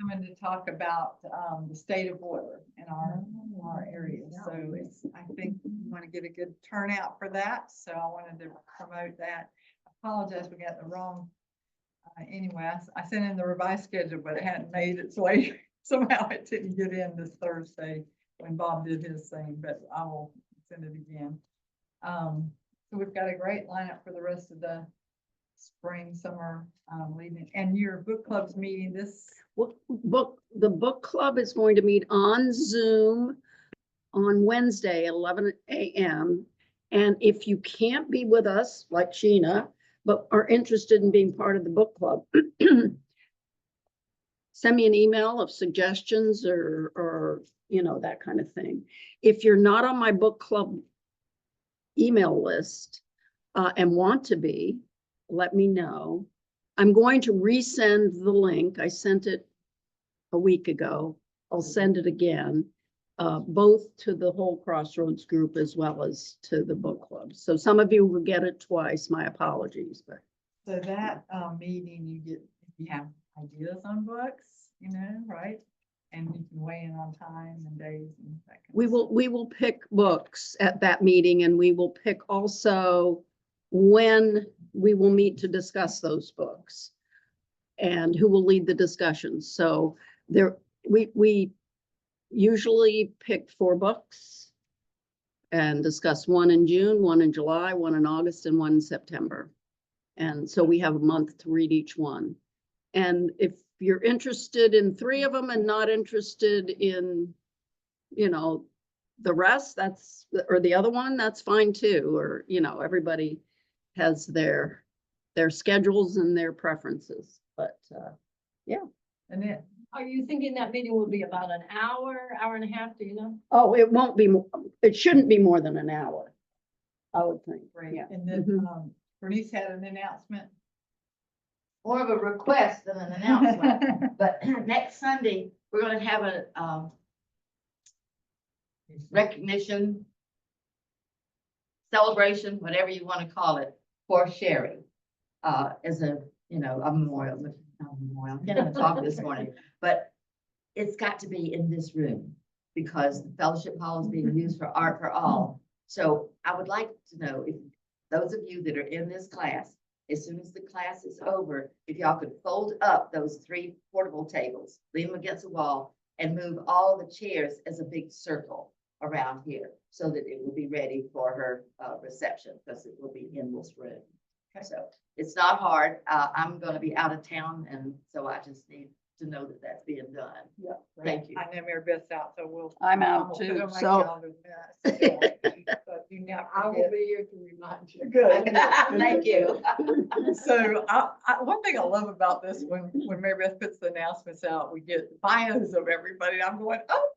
coming to talk about the state of water in our area. So it's, I think we want to get a good turnout for that. So I wanted to promote that. I apologize, we got the wrong. Anyway, I sent in the revised schedule, but it hadn't made its way. Somehow it didn't get in this Thursday when Bob did his thing, but I will send it again. So we've got a great lineup for the rest of the spring, summer, leading, and your book club's meeting this. The book club is going to meet on Zoom on Wednesday at 11 a.m. And if you can't be with us, like Sheena, but are interested in being part of the book club, send me an email of suggestions or you know, that kind of thing. If you're not on my book club email list and want to be, let me know. I'm going to resend the link. I sent it a week ago. I'll send it again, both to the whole Crossroads group as well as to the book club. So some of you will get it twice. My apologies, but. So that meeting, you have ideas on books, you know, right? And you can weigh in on time and days and that kind of stuff. We will pick books at that meeting, and we will pick also when we will meet to discuss those books and who will lead the discussions. So we usually pick 4 books and discuss one in June, one in July, one in August, and one in September. And so we have a month to read each one. And if you're interested in 3 of them and not interested in, you know, the rest, or the other one, that's fine too. Or, you know, everybody has their schedules and their preferences, but yeah. And then, Are you thinking that meeting will be about an hour, hour and a half, do you know? Oh, it won't be, it shouldn't be more than an hour, I would think. great. Yeah. And then Bernice had an announcement. More of a request than an announcement, but next Sunday, we're gonna have a recognition, celebration, whatever you want to call it, for Sherry. As a, you know, a memorial, I can't even talk this morning, but it's got to be in this room because the fellowship hall is being used for Art for All. So I would like to know if those of you that are in this class, as soon as the class is over, if y'all could fold up those 3 portable tables, leave them against the wall, and move all the chairs as a big circle around here so that it will be ready for her reception, because it will be in this room. Okay. So it's not hard. I'm going to be out of town, and so I just need to know that that's being done. Yeah. Thank you. I know Mary Beth's out, so I'm out put it too, on my so. calendar. But you never I will forget. be here to remind you. Good. Thank you. So one thing I love about this, when Mary Beth puts the announcements out, we get bios of everybody. I'm going, oh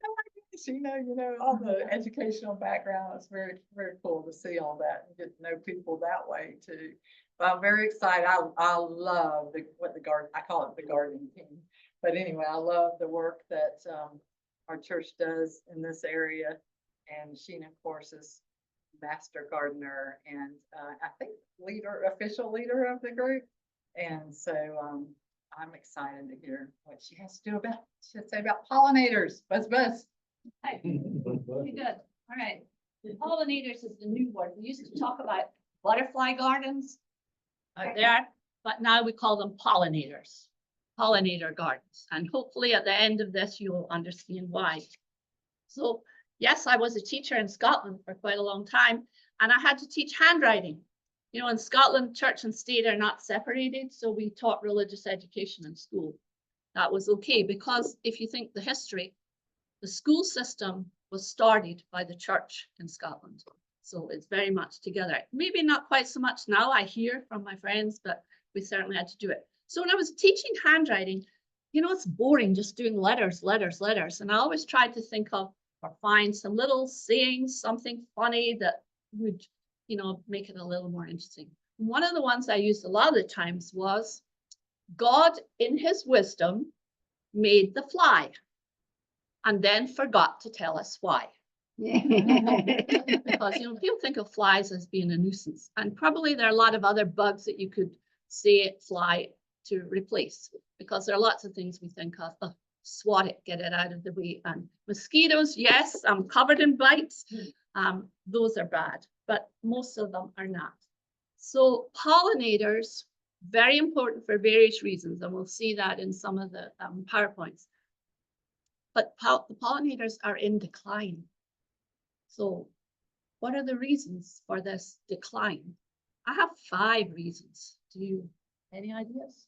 my goodness, you know, all the educational background. It's very, very cool to see all that and get to know people that way too. But I'm very excited. I love I call it the gardening team. But anyway, I love the work that our church does in this area. And Sheena, of course, is master gardener and I think official leader of the group. And so I'm excited to hear what she has to say about pollinators. Buzz. Hi. Pretty good. All right. Pollinators is the new word. We used to talk about butterfly gardens out there, but now we call them pollinators, pollinator gardens. And hopefully at the end of this, you'll understand why. So yes, I was a teacher in Scotland for quite a long time, and I had to teach handwriting. You know, in Scotland, church and state are not separated, so we taught religious education in school. That was okay, because if you think the history, the school system was started by the church in Scotland. So it's very much together. Maybe not quite so much now, I hear from my friends, but we certainly had to do it. So when I was teaching handwriting, you know, it's boring just doing letters. And I always tried to think of or find some little sayings, something funny that would, you know, make it a little more interesting. One of the ones I used a lot of the times was, God in his wisdom made the fly and then forgot to tell us why. Because, you know, people think of flies as being a nuisance, and probably there are a lot of other bugs that you could say fly to replace, because there are lots of things we think of. Oh, swat it, get it out of the way. And mosquitoes, yes, I'm covered in bites. Those are bad, but most of them are not. So pollinators, very important for various reasons, and we'll see that in some of the PowerPoints. But the pollinators are in decline. So what are the reasons for this decline? I have 5 reasons. Do you, any ideas?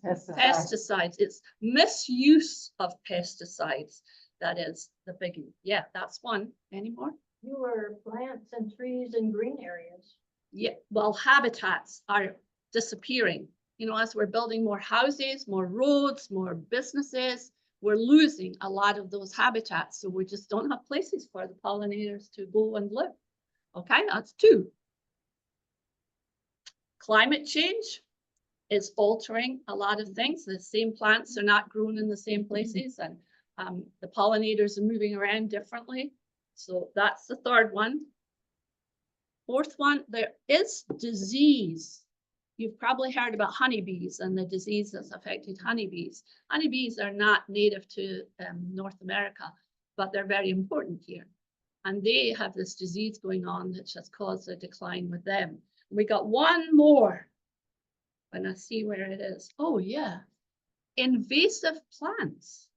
Pesticides. It's misuse of pesticides. That is the biggie. Yeah, that's one. Any more? Fewer plants and trees in green areas. Yeah, well, habitats are disappearing. You know, as we're building more houses, more roads, more businesses, we're losing a lot of those habitats. So we just don't have places for the pollinators to go and live. Okay, that's 2. Climate change is altering a lot of things. The same plants are not grown in the same places, and the pollinators are moving around differently. So that's the 3rd one. 4th one, there is disease. You've probably heard about honeybees and the disease that's affected honeybees. Honeybees are not native to North America, but they're very important here. And they have this disease going on that has caused a decline with them. We got one more. And I see where it is. Oh yeah, invasive plants.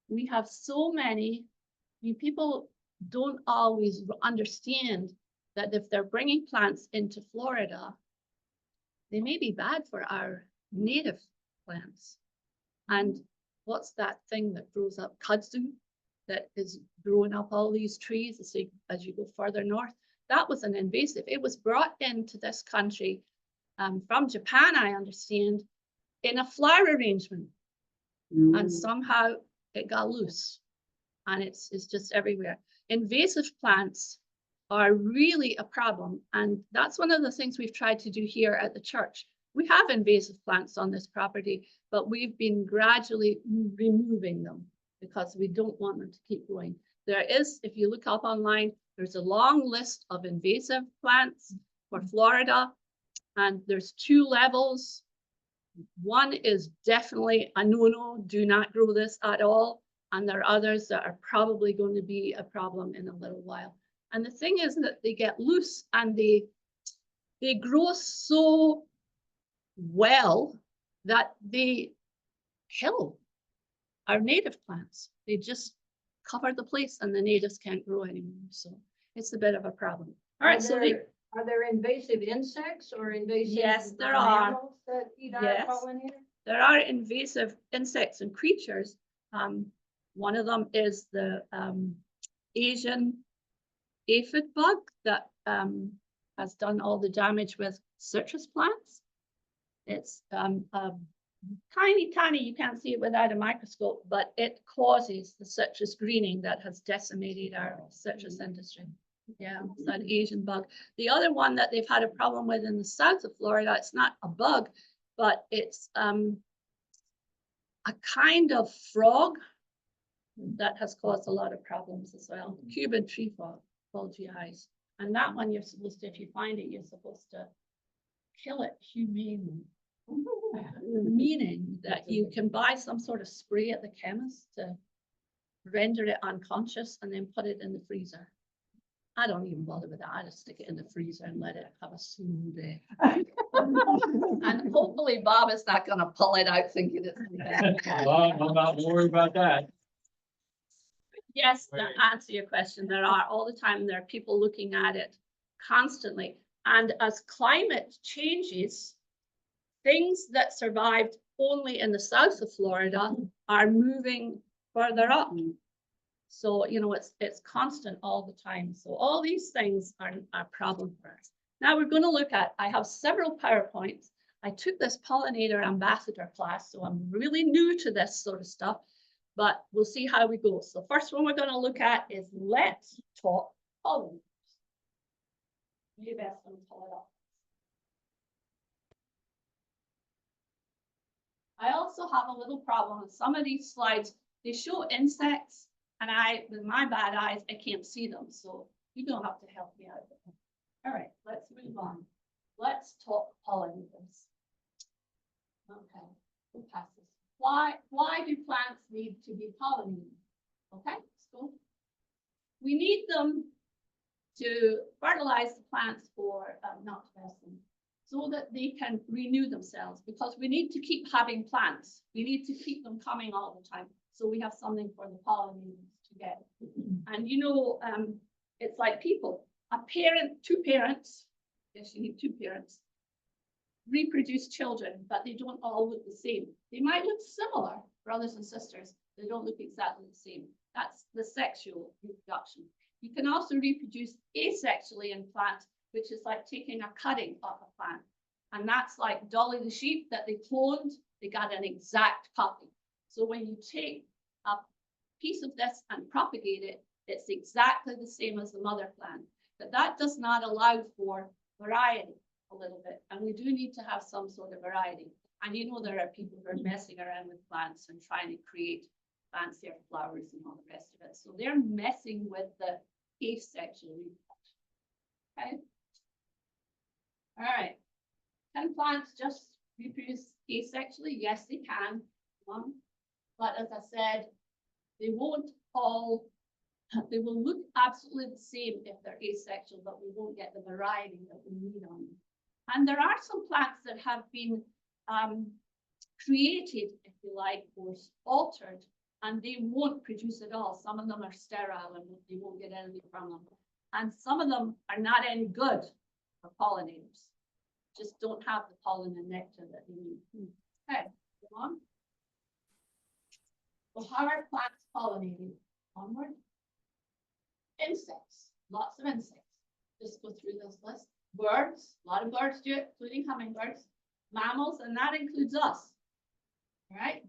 We have so many. People don't always understand that if they're bringing plants into Florida, they may be bad for our native plants. And what's that thing that grows up, kudzu, that is growing up all these trees as you go further north? That was an invasive. It was brought into this country from Japan, I understand, in a flower arrangement. And somehow it got loose. And it's just everywhere. Invasive plants are really a problem. And that's one of the things we've tried to do here at the church. We have invasive plants on this property, but we've been gradually removing them because we don't want them to keep growing. There is, if you look up online, there's a long list of invasive plants for Florida, and there's 2 levels. One is definitely a no-no, do not grow this at all. And there are others that are probably going to be a problem in a little while. And the thing is that they get loose and they grow so well that they kill our native plants. They just cover the place and the natives can't grow anymore. So it's a bit of a problem. All right, so Are there invasive insects or invasive Yes, there are. mammals that eat our Yes. pollinator? there are invasive insects and creatures. One of them is the Asian aphid bug that has done all the damage with citrus plants. It's tiny, you can't see it without a microscope, but it causes the citrus greening that has decimated our citrus industry. Yeah, it's an Asian bug. The other one that they've had a problem with in the south of Florida, it's not a bug, but it's a kind of frog that has caused a lot of problems as well. Cuban tree frog, bulgy eyes. And that one you're supposed to, if you find it, you're supposed to kill it humanely. Meaning that you can buy some sort of spray at the chemist to render it unconscious and then put it in the freezer. I don't even bother with that. I just stick it in the freezer and let it have a smooth day. And hopefully Bob is not going to pull it out thinking it's Well, I'm not worried about that. Yes, to answer your question, there are all the time, there are people looking at it constantly. And as climate changes, things that survived only in the south of Florida are moving further up. So, you know, it's constant all the time. So all these things are a problem for us. Now we're going to look at, I have several PowerPoints. I took this pollinator ambassador class, so I'm really new to this sort of stuff, but we'll see how we go. So first one we're going to look at is let's talk pollinators. Maybe that's going to pull it up. I also have a little problem with some of these slides. They show insects, and with my bad eyes, I can't see them. So you don't have to help me out. All right, let's move on. Let's talk pollinators. Okay, we'll pass this. Why do plants need to be pollinated? Okay, so we need them to fertilize the plants for, not pest them, so that they can renew themselves, because we need to keep having plants. We need to keep them coming all the time, so we have something for the pollinators to get. And you know, it's like people, two parents, yes, you need two parents, reproduce children, but they don't all look the same. They might look similar, brothers and sisters. They don't look exactly the same. That's the sexual reproduction. You can also reproduce asexually in plants, which is like taking a cutting off a plant. And that's like Dolly the sheep that they cloned. They got an exact copy. So when you take a piece of this and propagate it, it's exactly the same as the mother plant. But that does not allow for variety a little bit. And we do need to have some sort of variety. And you know, there are people who are messing around with plants and trying to create fancier flowers and all the rest of it. So they're messing with the asexual reproduction. Okay. All right. Can plants just reproduce asexually? Yes, they can. But as I said, they won't all, they will look absolutely the same if they're asexual, but we won't get the variety that we need on them. And there are some plants that have been created, if you like, or altered, and they won't produce at all. Some of them are sterile and they won't get anything from them. And some of them are not any good for pollinators. Just don't have the pollen and nectar that they need. Okay, go on. Well, how are plants pollinated? Onward. Insects, lots of insects. Just go through this list. Birds, a lot of birds do it, including hummingbirds. Mammals, and that includes us. All right.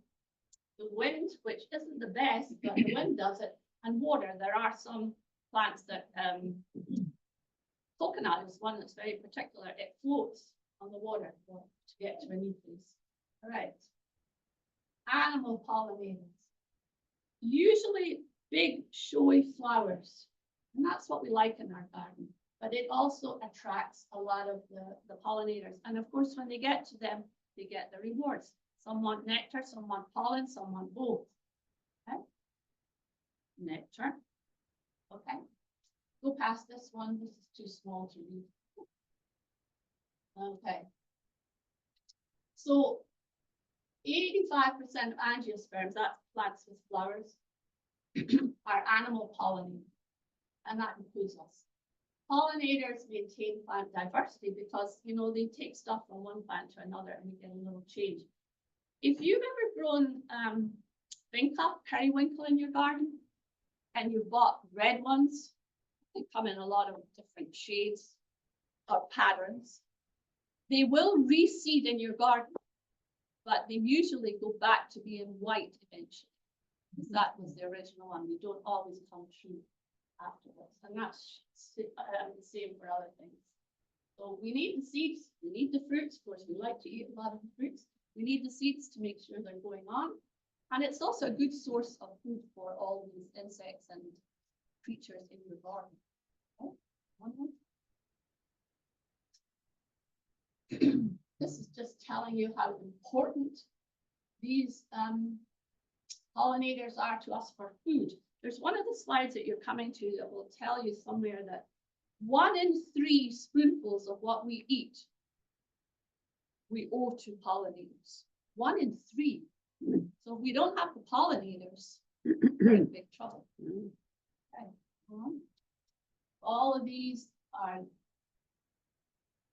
The wind, which isn't the best, but the wind does it. And water, there are some plants that, coconut is one that's very particular. It floats on the water to get to a new place. All right. Animal pollinators. Usually big, showy flowers. And that's what we like in our garden. But it also attracts a lot of the pollinators. And of course, when they get to them, they get the rewards. Some want nectar, some want pollen, some want both. Okay. Nectar. Okay. Go past this one. This is too small to read. Okay. So 85% of angiosperms, that's plants with flowers, are animal pollinators. And that includes us. Pollinators maintain plant diversity because, you know, they take stuff from one plant to another and we get a little change. If you've ever grown vinca, periwinkle in your garden, and you bought red ones, they come in a lot of different shades or patterns. They will reseed in your garden, but they usually go back to being white eventually. Because that was the original one. They don't always come true afterwards. And that's the same for other things. So we need the seeds, we need the fruits. Of course, we like to eat a lot of the fruits. We need the seeds to make sure they're going on. And it's also a good source of food for all these insects and creatures in your garden. Okay. One more. This is just telling you how important these pollinators are to us for food. There's one of the slides that you're coming to that will tell you somewhere that 1 in 3 spoonfuls of what we eat, we owe to pollinators. 1 in 3. So if we don't have the pollinators, we're in big trouble. Okay. All of these are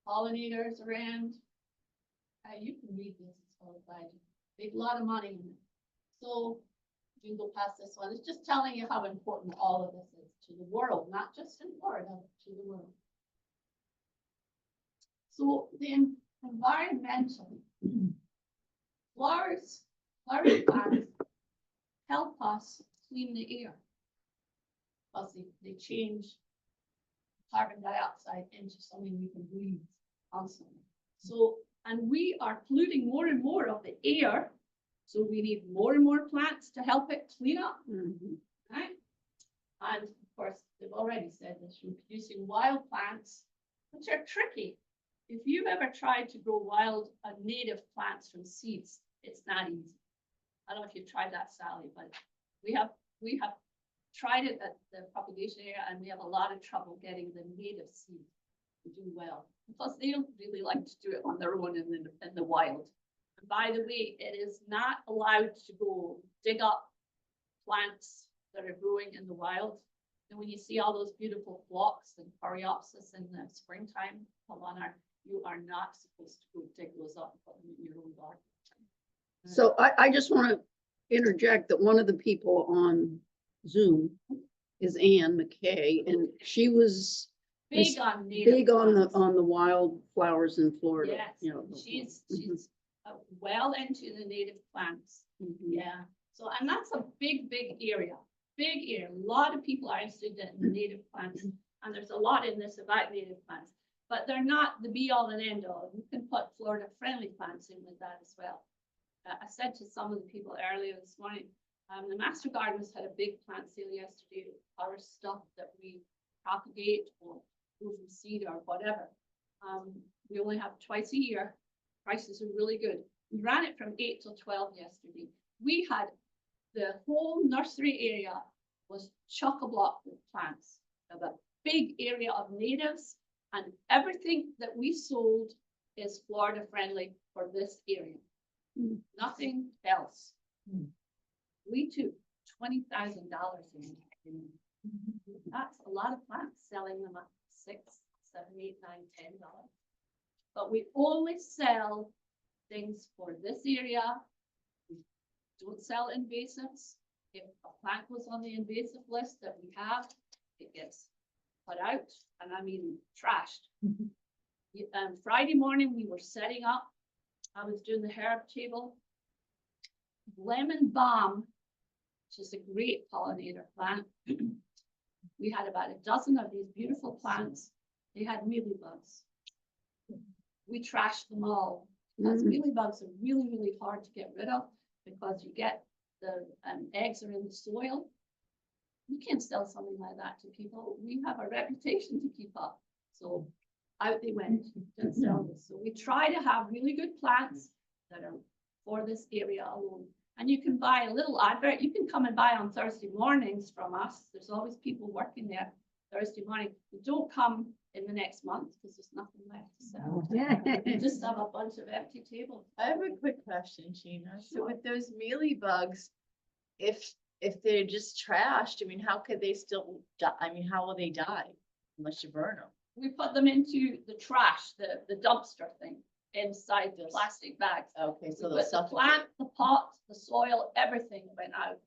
pollinators around. You can read this, it's all about you. There's a lot of money in it. So you can go past this one. It's just telling you how important all of this is to the world, not just in Florida, but to the world. So then environmentally, flowering plants help us clean the air because they change carbon dioxide into something we can breathe constantly. So, and we are polluting more and more of the air. So we need more and more plants to help it clean up. Right? And of course, they've already said this, we're producing wild plants, which are tricky if you've ever tried to grow wild native plants from seeds, it's not easy. I don't know if you've tried that, Sally, but we have tried it at the propagation area, and we have a lot of trouble getting the native seed to do well. Plus, they don't really like to do it on their own in the wild. And by the way, it is not allowed to go dig up plants that are growing in the wild. And when you see all those beautiful phlox and coreopsis in the springtime, you are not supposed to go dig those up and put them in your own garden. So I just want to interject that one of the people on Zoom is Ann McKay, and she was Big on native big on plants. the wildflowers in Florida. Yes, You know, she's Mhm. well into the native plants. Mhm. Yeah, so, and that's a big area, a lot of people are interested in the native plants, and there's a lot in this about native plants, but they're not the be all and end all. You can put Florida friendly plants in with that as well. I said to some of the people earlier this morning, the Master Gardeners had a big plant sale yesterday, our stuff that we propagate or go from seed or whatever. We only have twice a year. Prices are really good. We ran it from 8 till 12 yesterday. We had the whole nursery area was chock-a-block with plants. We have a big area of natives, and everything that we sold is Florida friendly for this area. Nothing else. We took $20,000 in. That's a lot of plants, selling them at $6, $7, $8, $9, $10. But we only sell things for this area. We don't sell invasives. If a plant goes on the invasive list that we have, it gets put out, and I mean trashed. Friday morning, we were setting up. I was doing the herb table. Lemon balm, which is a great pollinator plant. We had about a dozen of these beautiful plants. They had mealybugs. We trashed them all. Because mealybugs are really hard to get rid of, because you get the eggs are in the soil. You can't sell something like that to people. We have a reputation to keep up. So out they went, didn't sell this. So we try to have really good plants that are for this area alone. And you can buy a little advert. You can come and buy on Thursday mornings from us. There's always people working there Thursday morning. You don't come in the next month because there's nothing left to sell. You just have a bunch of empty tables. I have a quick question, Sheena. So with those mealy bugs, if they're just trashed, I mean, how could they still die? I mean, how will they die unless you burn them? We put them into the trash, the dumpster thing, inside the plastic bags. Okay, so But they'll the suffocate. plant, the pot, the soil, everything went out.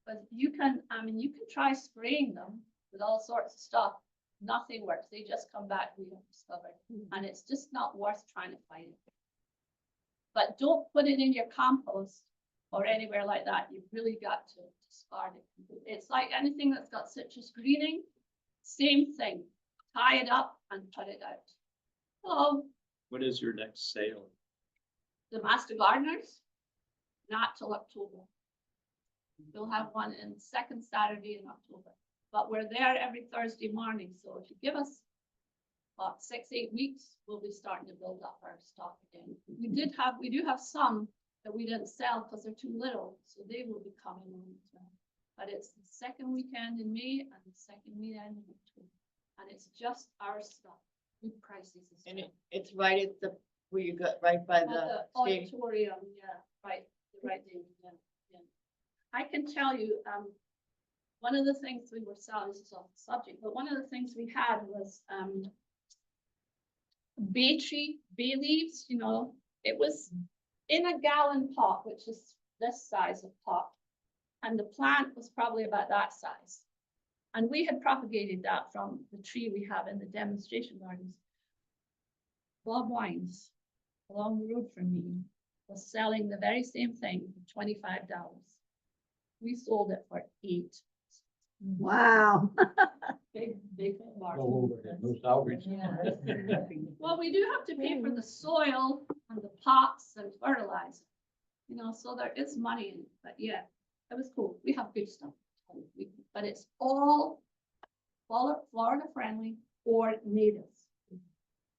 But you can try spraying them with all sorts of stuff. Nothing works. They just come back, we have discovered. And it's just not worth trying to fight it. But don't put it in your compost or anywhere like that. You've really got to discard it. It's like anything that's got citrus greening, same thing. Tie it up and put it out. Hello, What is your next sale? the Master Gardeners, not till October. We'll have one in second Saturday in October, but we're there every Thursday morning. So if you give us about 6-8 weeks, we'll be starting to build up our stock again. We do have some that we didn't sell because they're too little, so they will be coming on as well. But it's the second weekend in May and the second weekend in October. And it's just our stuff. We price these. And it's right at the, where you got, right by At the the stadium. auditorium, yeah, right there, yeah. I can tell you, one of the things we were selling, this is off the subject, but one of the things we had was, bay leaves, you know, it was in a gallon pot, which is this size of pot. And the plant was probably about that size. And we had propagated that from the tree we have in the demonstration gardens. Bob Wines, along the road from me, was selling the very same thing for $25. We sold it for $8. Wow. Big margin. No salvage. Yeah. Well, we do have to pay for the soil and the pots and fertilizer, you know, so there is money in it, but yeah, it was cool. We have good stuff, but it's all Florida friendly or natives.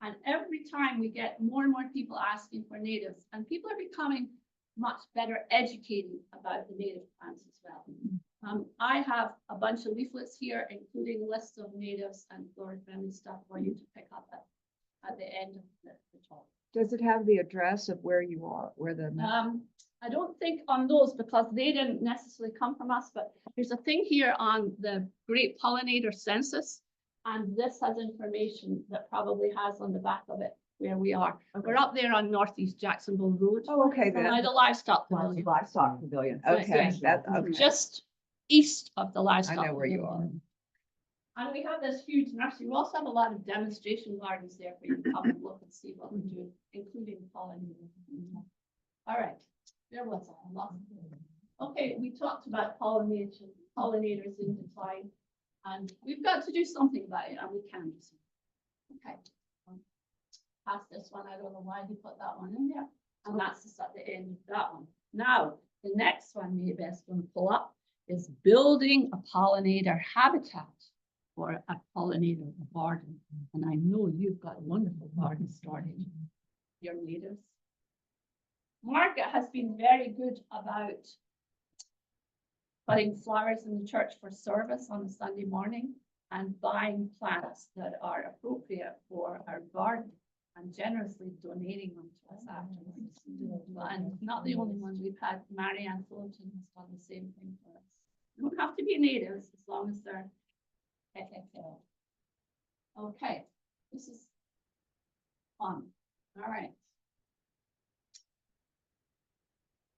And every time we get more and more people asking for natives, and people are becoming much better educated about the native plants as well. I have a bunch of leaflets here, including lists of natives and flora-friendly stuff for you to pick up at the end of the talk. Does it have the address of where you are, where the? I don't think on those because they didn't necessarily come from us, but there's a thing here on the Great Pollinator Census. And this has information that probably has on the back of it where we are. We're up there on Northeast Jacksonville Road. Oh, okay, By the livestock pavilion, Livestock pavilion, So okay, it's that, okay, just east of the I livestock. know where you pavilion. are. And we have this huge nursery. We also have a lot of demonstration gardens there for you to come and look and see what we're doing, including pollinators. All right, there was a lot. Okay, we talked about pollinators in decline, and we've got to do something about it, and we can do something. Okay. Past this one, I don't know why he put that one in there, and that's just at the end of that one. Now, the next one maybe best going to pull up is building a pollinator habitat or a pollinator garden. And I know you've got a wonderful garden started, your natives. Margaret has been very good about putting flowers in the church for service on a Sunday morning and buying plants that are appropriate for our garden and generously donating them to us afterwards. And not the only one, we've had Marianne Fullerton has done the same thing for us. They don't have to be natives as long as they're FFL. Okay, this is fun. All right.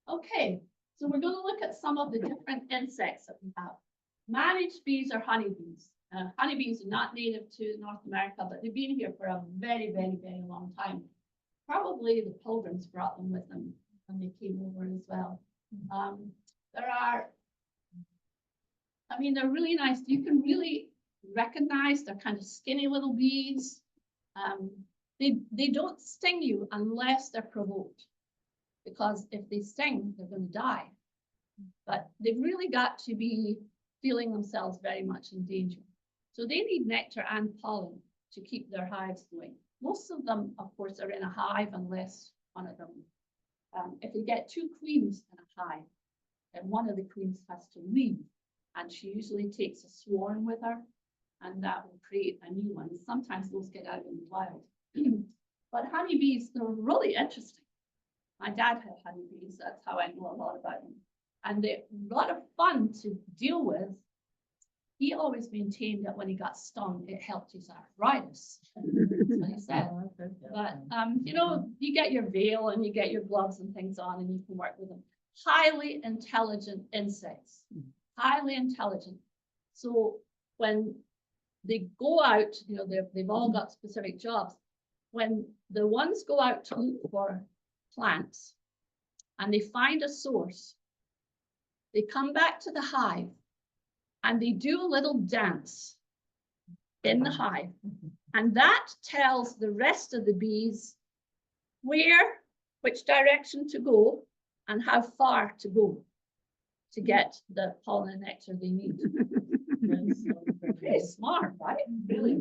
Okay, so we're going to look at some of the different insects that we have. Managed bees are honeybees. Honeybees are not native to North America, but they've been here for a very, very, very long time. Probably the Pilgrims brought them with them when they came over as well. They're really nice. You can really recognize they're kind of skinny little bees. They don't sting you unless they're provoked, because if they sting, they're going to die. But they've really got to be feeling themselves very much in danger. So they need nectar and pollen to keep their hives going. Most of them, of course, are in a hive unless one of them, if they get two queens in a hive, then one of the queens has to leave. And she usually takes a swarm with her, and that will create a new one. Sometimes those get out in the wild. But honeybees, they're really interesting. My dad had honeybees, that's how I know a lot about them. And they're a lot of fun to deal with. He always maintained that when he got stung, it helped his arthritis. That's what he said. But, you get your veil and you get your gloves and things on and you can work with them. Highly intelligent insects, highly intelligent. So when they go out, they've all got specific jobs. When the ones go out to look for plants and they find a source, they come back to the hive and they do a little dance in the hive. And that tells the rest of the bees which direction to go and how far to go to get the pollen and nectar they need. Pretty smart, right? Really.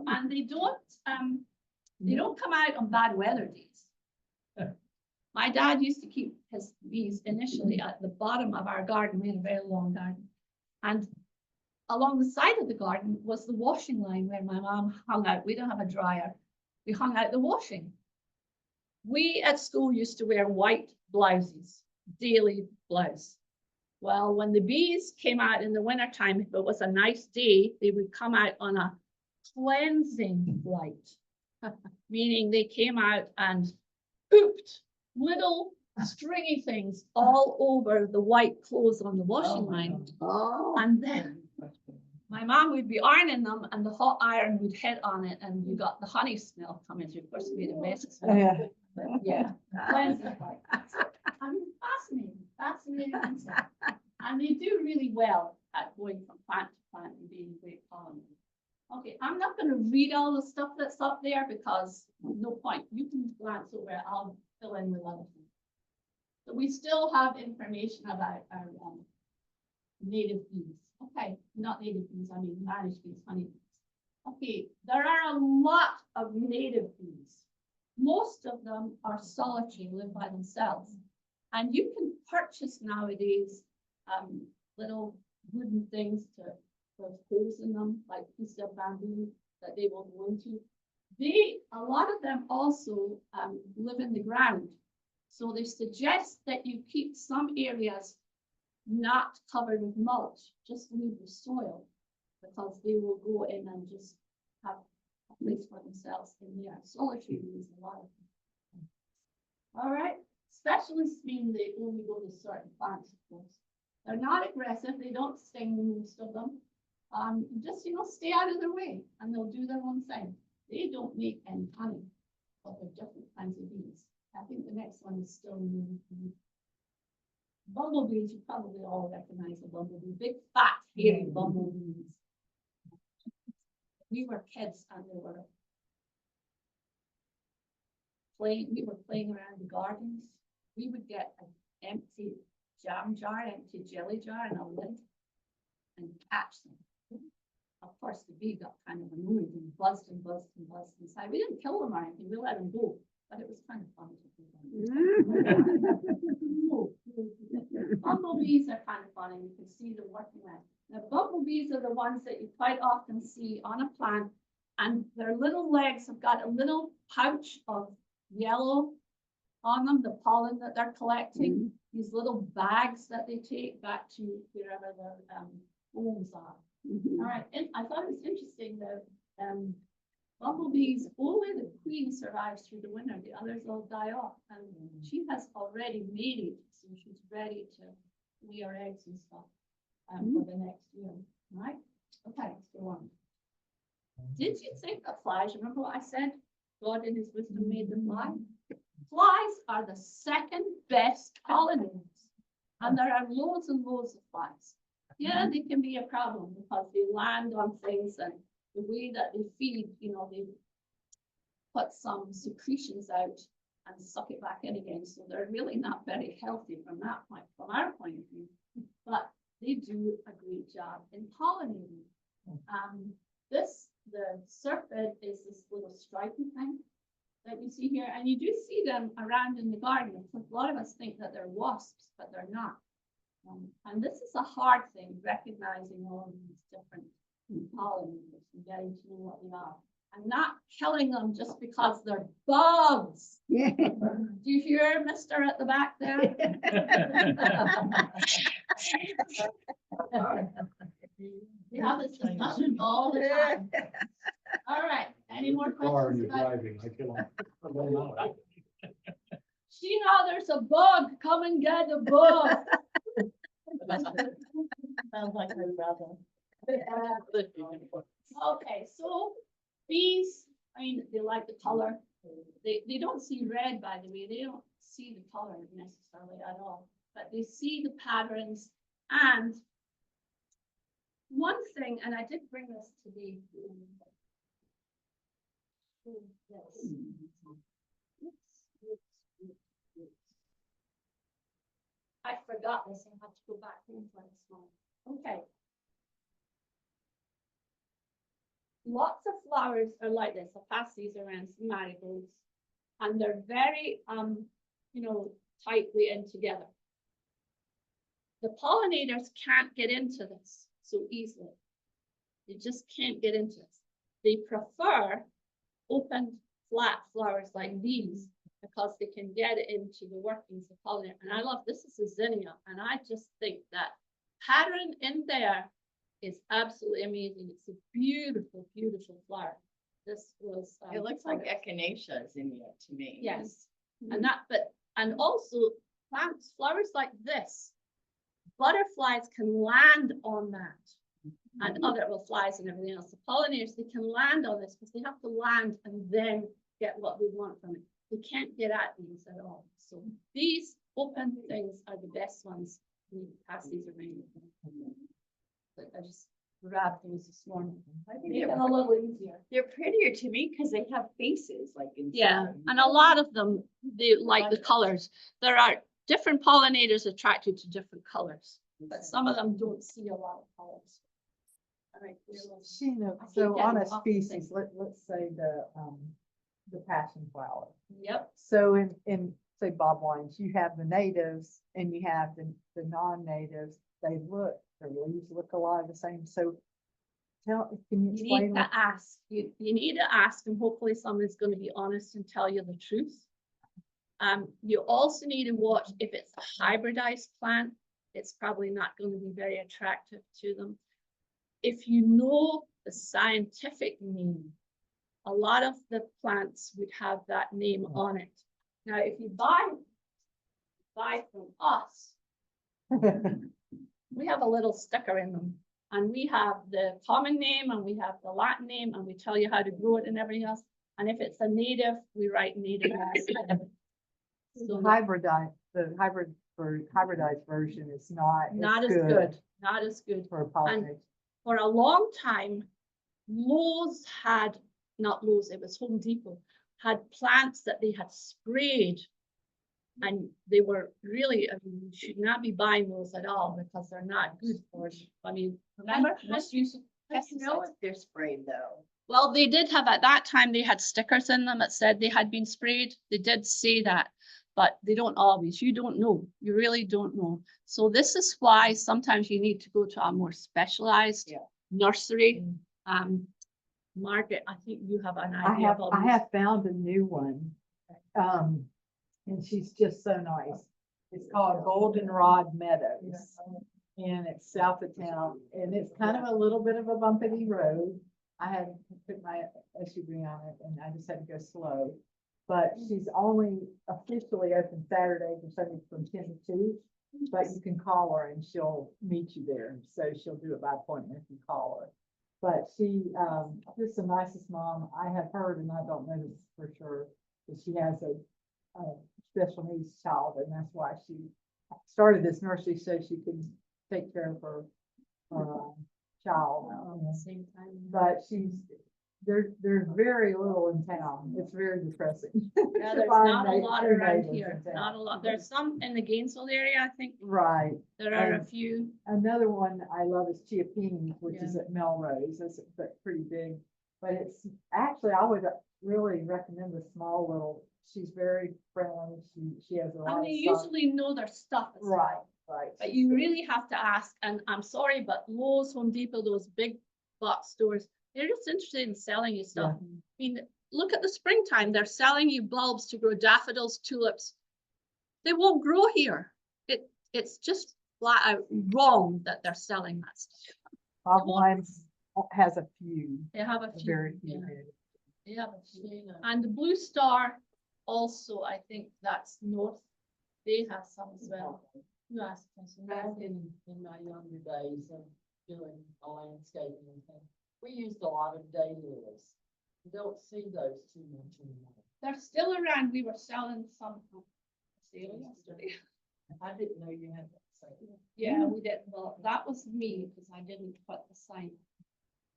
And they don't come out on bad weather days. My dad used to keep his bees initially at the bottom of our garden. We had a very long garden. And along the side of the garden was the washing line where my mom hung out. We don't have a dryer. We hung out the washing. We at school used to wear white blouses, daily blouse. Well, when the bees came out in the wintertime, if it was a nice day, they would come out on a cleansing flight, meaning they came out and pooped little stringy things all over the white clothes on the washing line. Oh. And then my mom would be ironing them and the hot iron would hit on it and you got the honey smell coming through. Of course, it made a mess as well. Yeah. But yeah, cleansing flight. Fascinating insect. And they do really well at going from plant to plant and being great pollinators. Okay, I'm not going to read all the stuff that's up there because no point. You can glance over it. I'll fill in with other things. So we still have information about our native bees. Okay, not native bees, I mean managed bees, honeybees. Okay, there are a lot of native bees. Most of them are solitary, live by themselves. And you can purchase nowadays, little wooden things with holes in them, like pieces of bamboo that they will go into. A lot of them also, live in the ground. So they suggest that you keep some areas not covered with mulch, just leave the soil, because they will go in and just have a place for themselves in there. Solitary bees, a lot of them. All right, specialists mean they only go to certain plants, of course. They're not aggressive, they don't sting most of them. Just, stay out of their way and they'll do their own thing. They don't make any honey, but they're different kinds of bees. I think the next one is still new. Bumblebees, you probably all recognize a bumblebee, big fat hairy bumblebees. We were kids and we were playing around the gardens. We would get an empty jam jar, empty jelly jar and a lid and catch them. Of course, the bee got kind of annoyed and buzzed and buzzed and buzzed inside. We didn't kill them or anything, we let them go, but it was kind of fun to do that. Bumblebees are kind of fun and you can see them working out. Now, bumblebees are the ones that you quite often see on a plant, and their little legs have got a little pouch of yellow on them, the pollen that they're collecting, these little bags that they take back to wherever their homes are. All right, and I thought it was interesting that bumblebees, only the queen survives through the winter, the others all die off, and she has already mated, so she's ready to lay her eggs and stuff for the next year. All right, okay, let's go on. Did you think that flies, remember what I said? God in his wisdom made them fly. Flies are the second best pollinators, and there are loads and loads of flies. Yeah, they can be a problem because they land on things, and the way that they feed, they put some secretions out and suck it back in again. So they're really not very healthy from that point, from our point of view. But they do a great job in pollinating. The syrphid is this little stripy thing that you see here, and you do see them around in the garden. A lot of us think that they're wasps, but they're not. And this is a hard thing, recognizing all of these different pollinators and getting to know what they are, and not killing them just because they're bugs. Yeah. Do you hear, Mister at the back there? We have this discussion all the time. All right, any more questions? Driving, I feel like. Sheena, there's a bug, come and get a bug. Sounds like my brother. Okay, so bees, they like the color. They don't see red, by the way. They don't see the color necessarily at all, but they see the patterns. And one thing, and I did bring this today. I forgot this. I have to go back home for this one. Okay. Lots of flowers are like this. I'll pass these around, some marigolds, and they're very, tightly in together. The pollinators can't get into this so easily. They just can't get into it. They prefer open, flat flowers like these because they can get into the workings of pollinator. And I love, this is a zinnia, and I just think that pattern in there is absolutely amazing. It's a beautiful, beautiful flower. This was. It looks like echinacea in it to me. Yes, and also plants, flowers like this. Butterflies can land on that, and other flies and everything else. The pollinators, they can land on this because they have to land and then get what they want from it. They can't get at these at all. So these open things are the best ones. We pass these around. But I just grabbed those this morning. Make it a little easier. They're prettier to me because they have faces like inside. Yeah, and a lot of them, they like the colors. There are different pollinators attracted to different colors, but some of them don't see a lot of colors. All right. Sheena, I keep so on getting a off the species, let's say the passion flower. Yep, So in, say, Bob Wines, you have the natives and you have the non-natives. Their leaves look a lot the same. So can you you need explain? to ask, you need to ask, and hopefully someone's gonna be honest and tell you the truth. You also need to watch if it's a hybridized plant, it's probably not going to be very attractive to them. If you know the scientific name, a lot of the plants would have that name on it. Now, if you buy from us, we have a little sticker in them, and we have the common name and we have the Latin name, and we tell you how to grow it and everything else. And if it's a native, we write native. So The hybridized version is not as good, not as good. for pollination. For a long time, Lowe's had, not Lowe's, it was Home Depot, had plants that they had sprayed. And they were really, I mean, you should not be buying those at all because they're not good for you. I mean, remember, misuse of How do you know pesticides. if they're sprayed though? Well, they did have, at that time, they had stickers in them that said they had been sprayed. They did say that, but they don't always. You don't know. You really don't know. So this is why sometimes you need to go to a more specialized nursery. Margaret, I think you have an idea. I have found a new one. And she's just so nice. It's called Goldenrod Meadows. And it's south of town, and it's kind of a little bit of a bumpy road. I had to put my SUV on it and I just had to go slow. But she's only officially open Saturdays and Sundays from 10 to 2. But you can call her and she'll meet you there. So she'll do it by appointment if you call her. But she, just the nicest mom I have heard, and I don't know this for sure, that she has a special needs child, and that's why she started this nursery so she could take care of her child. At the same time. But there's very little in town. It's very depressing. Yeah, to there's find not a lot true around natives here, in not a town. lot. There's some in the Gainesville area, I think. Right. There are a And- few. Another one I love is Chiappini, which is at Melrose. It's pretty big, but it's actually, I would really recommend the small little, she's very friendly. She has a lot And of they stuff. usually know their stuff as Right, well. right. But you really have to ask, and I'm sorry, but Lowe's, Home Depot, those big box stores, they're just interested in selling you stuff. I mean, look at the springtime, they're selling you bulbs to grow daffodils, tulips. They won't grow here. It's just flat out wrong that they're selling that stuff. Bob Wines has a few, They have a few. very few. yeah. They have a few. And the Blue Star also, I think that's north. They have some as well. You asked us. Back in my younger days of doing a landscaping and things, we used a lot of daylilies. You don't see those too much anymore. They're still around. We were selling some for sale yesterday. I didn't know you had that. Yeah, we did. Well, that was me because I didn't put the sign.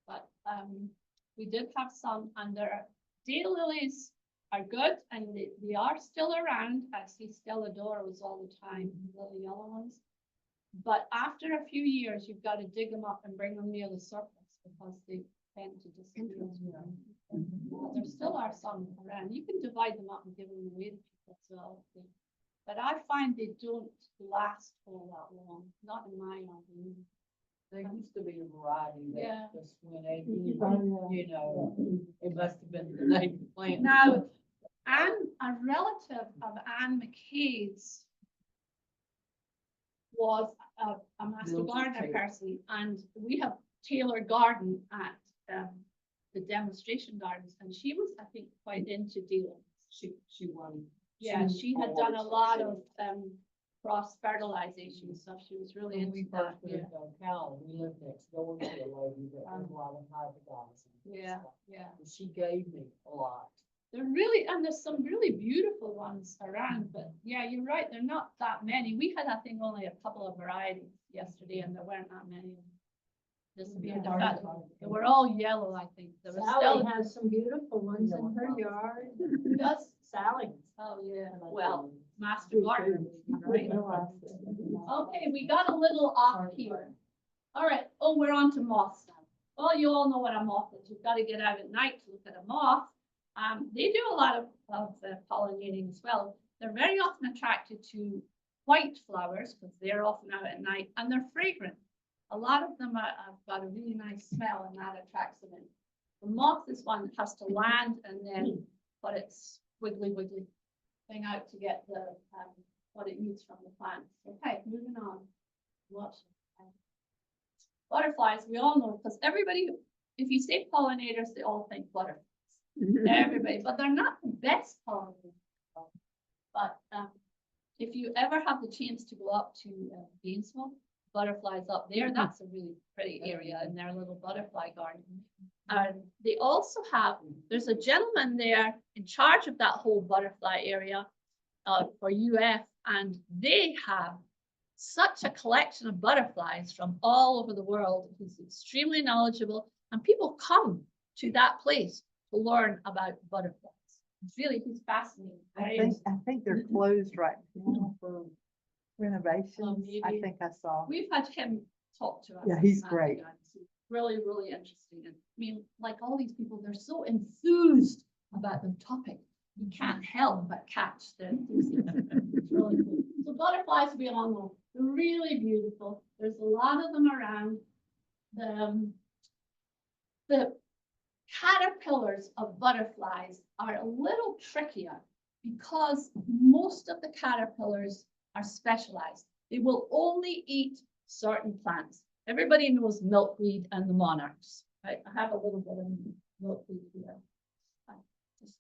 But we did have some, and their daylilies are good, and they are still around. I see Stelladoras all the time, little yellow ones. But after a few years, you've got to dig them up and bring them near the surface because they tend to disappear. There still are some around. You can divide them up and give them away to people as well. But I find they don't last all that long, not in my opinion. There used to be a variety Yeah. that just went in, you know, it must have been the native plant. Now, a relative of Anne McKay's was a master Mildred gardener Taylor. person, and we have Taylor Garden at the demonstration gardens, and she was, I think, quite into dealing. She won. Yeah, two she had done a awards. lot of cross fertilization stuff. She was really When into we that. first moved to Ocala, we lived next door to a lady that did a lot of hybridizing. and Yeah, stuff. yeah. And she gave me a lot. They're really, and there's some really beautiful ones around, but yeah, you're right, they're not that many. We had, I think, only a couple of varieties yesterday, and there weren't that many. Disappeared. In fact, they were all yellow, I think. There was Sally still. has some beautiful ones in her yard. Who does? Sally. Oh, yeah, And I well, told master gardener, right? Okay, we got a little off here. All right, oh, we're on to moss now. Well, you all know what a moth is. You've got to get out at night to look at a moth. They do a lot of pollinating as well. They're very often attracted to white flowers because they're often out at night and they're fragrant. A lot of them have got a really nice smell and that attracts them in. The moth is one that has to land and then put its wiggly thing out to get the what it needs from the plants. Okay, moving on. What? Butterflies, we all know, because everybody, if you say pollinators, they all think butterflies. Everybody, but they're not the best pollinators. But if you ever have the chance to go up to Gainesville, butterflies up there, that's a really pretty area in their little butterfly garden. And they also have, there's a gentleman there in charge of that whole butterfly area for UF, and they have such a collection of butterflies from all over the world. He's extremely knowledgeable, and people come to that place to learn about butterflies. It's really, he's fascinating. I think they're closed right now for renovations. I maybe. think I saw. We've had him talk to us. Yeah, he's about great. that. It's really, really interesting. And I mean, like all these people, they're so enthused about the topic. You can't help but catch the enthusiasm. It's really cool. So butterflies, we all know, they're really beautiful. There's a lot of them around. The caterpillars of butterflies are a little trickier because most of the caterpillars are specialized. They will only eat certain plants. Everybody knows milkweed and the monarchs, right? I have a little bit of milkweed here. I just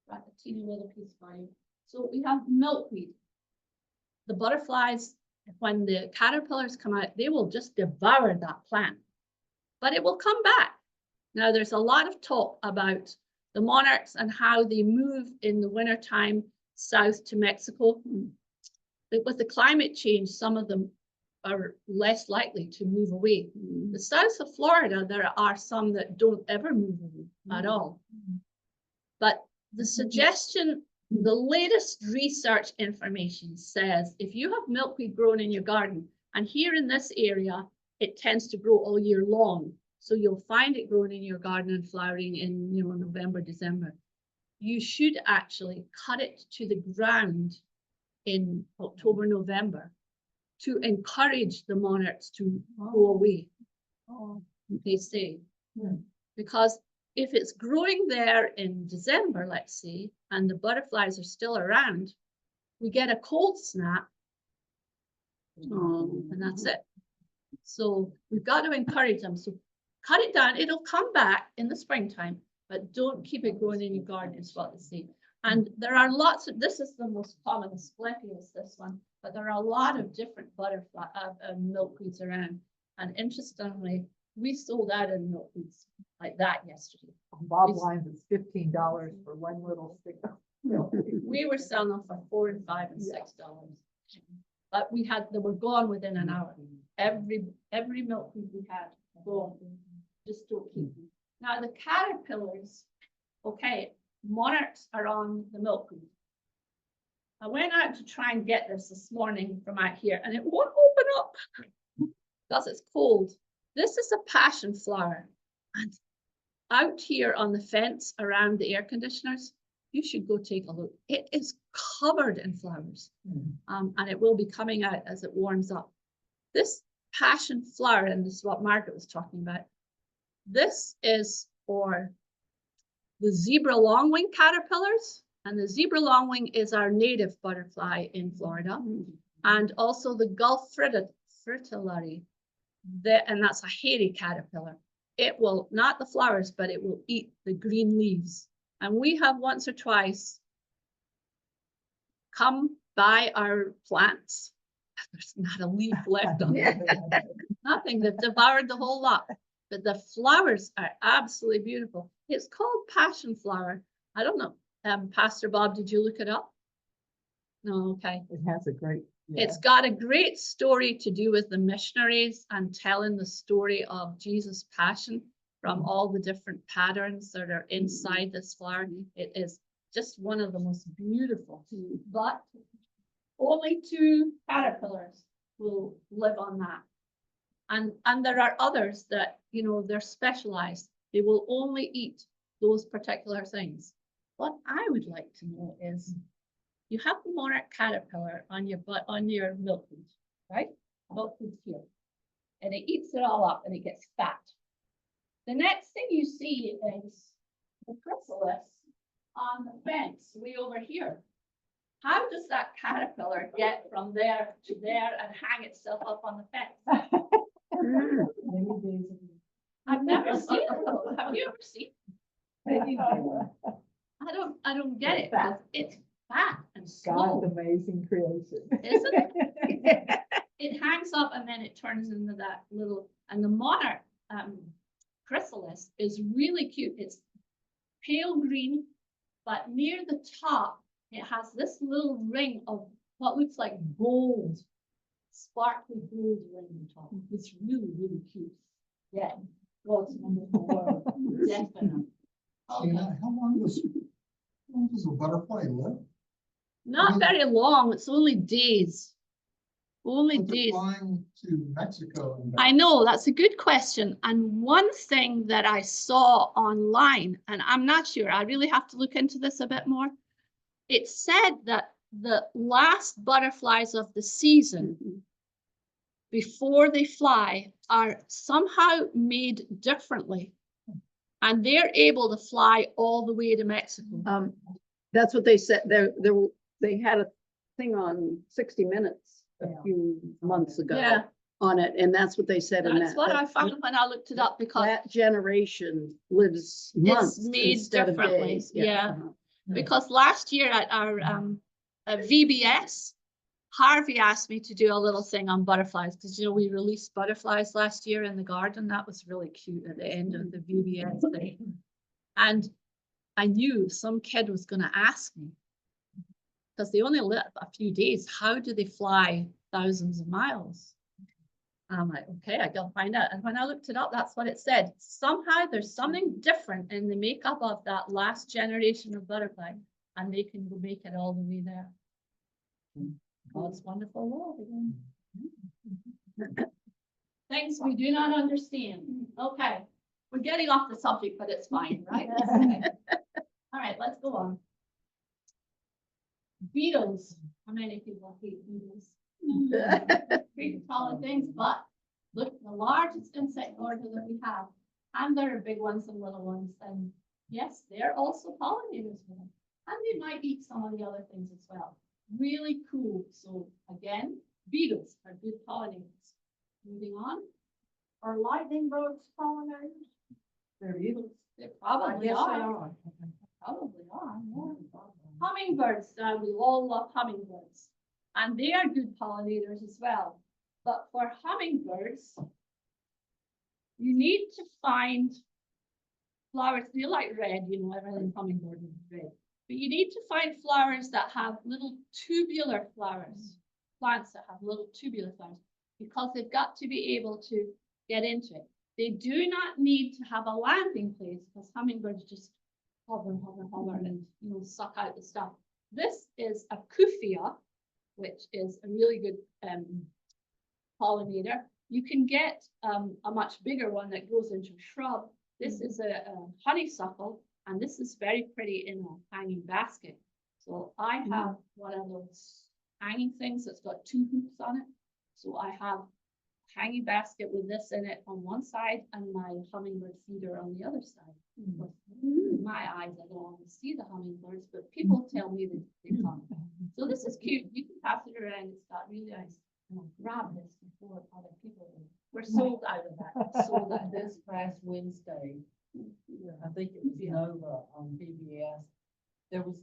got a teeny little piece for you. So we have milkweed. The butterflies, when the caterpillars come out, they will just devour that plant, but it will come back. Now, there's a lot of talk about the monarchs and how they move in the wintertime south to Mexico. But with the climate change, some of them are less likely to move away. The south of Florida, there are some that don't ever move away at all. But the suggestion, the latest research information says if you have milkweed growing in your garden, and here in this area, it tends to grow all year long. So you'll find it growing in your garden and flowering in, November, December. You should actually cut it to the ground in October, November to encourage the monarchs to go away. They say, because if it's growing there in December, let's say, and the butterflies are still around, we get a cold snap, and that's it. So we've got to encourage them. So cut it down. It'll come back in the springtime, but don't keep it growing in your garden, is what they say. And there are lots of, this is the most common, the Splecky is this one, but there are a lot of different butterfly milkweeds around. And interestingly, we sold out in milkweeds like that yesterday. Bob Lines is $15 for one little stick of milkweed. We were selling them for $4 and $5 and $6. But they were gone within an hour. Every milkweed we had gone. Just don't keep them. Now the caterpillars, okay, monarchs are on the milkweed. I went out to try and get this morning from out here, and it won't open up because it's cold. This is a passion flower, and out here on the fence around the air conditioners, you should go take a look. It is covered in flowers, and it will be coming out as it warms up. This passion flower, and this is what Margaret was talking about, this is for the zebra longwing caterpillars, and the zebra longwing is our native butterfly in Florida, and also the Gulf fritillary, and that's a hairy caterpillar. It will, not the flowers, but it will eat the green leaves. And we have once or twice come by our plants. There's not a leaf left on them. Nothing. They've devoured the whole lot. But the flowers are absolutely beautiful. It's called passion flower. I don't know. Pastor Bob, did you look it up? No, okay. It has a great. It's got a great story to do with the missionaries and telling the story of Jesus' passion from all the different patterns that are inside this flower. It is just one of the most beautiful, but only 2 caterpillars will live on that. And there are others that, you know, they're specialized. They will only eat those particular things. What I would like to know is, you have the monarch caterpillar on your milkweed, right? Milkweed here. And it eats it all up and it gets fat. The next thing you see is the chrysalis on the fence way over here. How does that caterpillar get from there to there and hang itself up on the fence? I've never seen it though. Have you ever seen it? I don't get it. Because it's fat and God's slow, amazing creation. isn't it? It hangs up and then it turns into that little, and the monarch chrysalis is really cute. It's pale green, but near the top, it has this little ring of what looks like gold, sparkly gold ring on top. It's really, really cute. Yeah, God's wonderful world, definitely. Okay. How long does a butterfly live? Not very long, it's only days. Only But they're days. flying to Mexico and I know, that's a good question. And one thing that I saw online, and I'm not sure, I really have to look into this a bit more. It said that the last butterflies of the season, before they fly, are somehow made differently. And they're able to fly all the way to Mexico. That's what they said. They had a thing on 60 Minutes a few months ago Yeah. on it, and that's what they said in That's that. what I found when I looked it up, because That generation lives months made instead of differently, days. yeah. uh-huh. because last year at our VBS, Harvey asked me to do a little thing on butterflies, because, you know, we released butterflies last year in the garden. That was really cute at the end of the VBS thing. And I knew some kid was going to ask me, because they only live a few days, how do they fly thousands of miles? I'm like, okay, I gotta find out. And when I looked it up, that's what it said. Somehow there's something different in the makeup of that last generation of butterfly, and they can go make it all the way there. God's wonderful world again. Things we do not understand. Okay, we're getting off the subject, but it's fine, right? Okay. All right, let's go on. Beetles. How many people hate beetles? Pretty solid things, but look, the largest insect order that we have, and there are big ones and little ones, and yes, they're also pollinators for them. And they might eat some of the other things as well. Really cool. So again, beetles are good pollinators. Moving on. Are lightning bugs pollinators? They're beetles. They probably I guess are. they are. Probably are. Yeah. Hummingbirds, we all love hummingbirds, and they are good pollinators as well. But for hummingbirds, you need to find flowers. They like red, you know, everything hummingbird is red. But you need to find flowers that have little tubular flowers, plants that have little tubular flowers, because they've got to be able to get into it. They do not need to have a landing place, because hummingbirds just hover, and, you know, suck out the stuff. This is a kufia, which is a really good pollinator. You can get a much bigger one that grows into a shrub. This is a honeysuckle, and this is very pretty in a hanging basket. So I have one of those hanging things that's got two hoops on it. So I have a hanging basket with this in it on one side and my hummingbird feeder on the other side. With my eyes, I don't always see the hummingbirds, but people tell me that they come. So this is cute. You can pass it around. It's got really nice. I'll grab this before other people do. We're sold out of that. So that this past Wednesday, I think it was Nova on PBS, there was